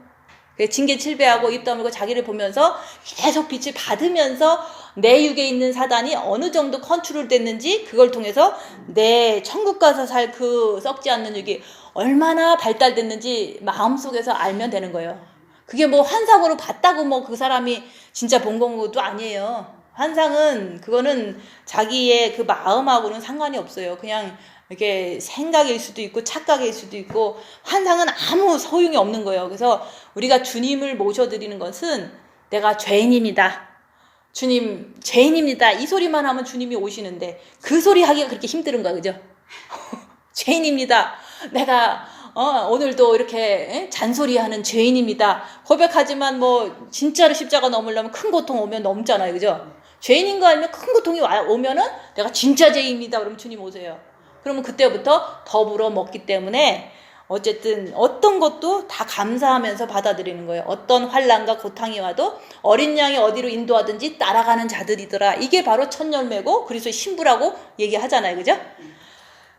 징계칠배하고 입 다물고 자기를 보면서 계속 빛을 받으면서 내 육에 있는 사단이 어느 정도 컨트롤 됐는지 그걸 통해서 내 천국 가서 살 그 썩지 않는 육이 얼마나 발달됐는지 마음속에서 알면 되는 거예요. 그게 뭐 환상으로 봤다고 뭐 그 사람이 진짜 본 것도 아니에요. 환상은 그거는 자기의 그 마음하고는 상관이 없어요. 그냥 이렇게 생각일 수도 있고 착각일 수도 있고 환상은 아무 소용이 없는 거예요. 그래서 우리가 주님을 모셔드리는 것은 내가 죄인입니다. 주님 죄인입니다. 이 소리만 하면 주님이 오시는데 그 소리 하기가 그렇게 힘든 거야, 그죠? 죄인입니다. 내가 오늘도 이렇게 잔소리하는 죄인입니다. 고백하지만 뭐 진짜로 십자가 넘으려면 큰 고통 오면 넘잖아요, 그죠? 죄인인 거 알면 큰 고통이 오면은 내가 진짜 죄인입니다. 그러면 주님 오세요. 그러면 그때부터 더불어 먹기 때문에 어쨌든 어떤 것도 다 감사하면서 받아들이는 거예요. 어떤 환난과 고통이 와도 어린 양이 어디로 인도하든지 따라가는 자들이더라. 이게 바로 첫 열매고 그리스도의 신부라고 얘기하잖아요, 그죠?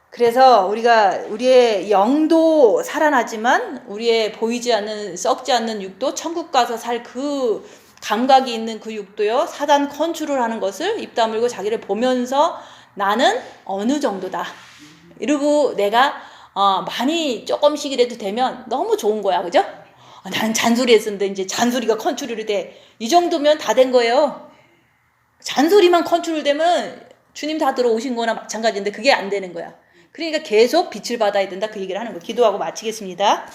그래서 우리의 영도 살아나지만 우리의 보이지 않는 썩지 않는 육도 천국 가서 살 그 감각이 있는 그 육도요, 사단 컨트롤하는 것을 입 다물고 자기를 보면서 나는 어느 정도다 이러고 내가 많이 조금씩이라도 되면 너무 좋은 거야, 그죠? 나는 잔소리 했었는데 이제 잔소리가 컨트롤이 돼. 이 정도면 다 된 거예요. 잔소리만 컨트롤되면 주님 다 들어오신 거나 마찬가지인데 그게 안 되는 거야. 그러니까 계속 빛을 받아야 된다, 그 얘기를 하는 거. 기도하고 마치겠습니다.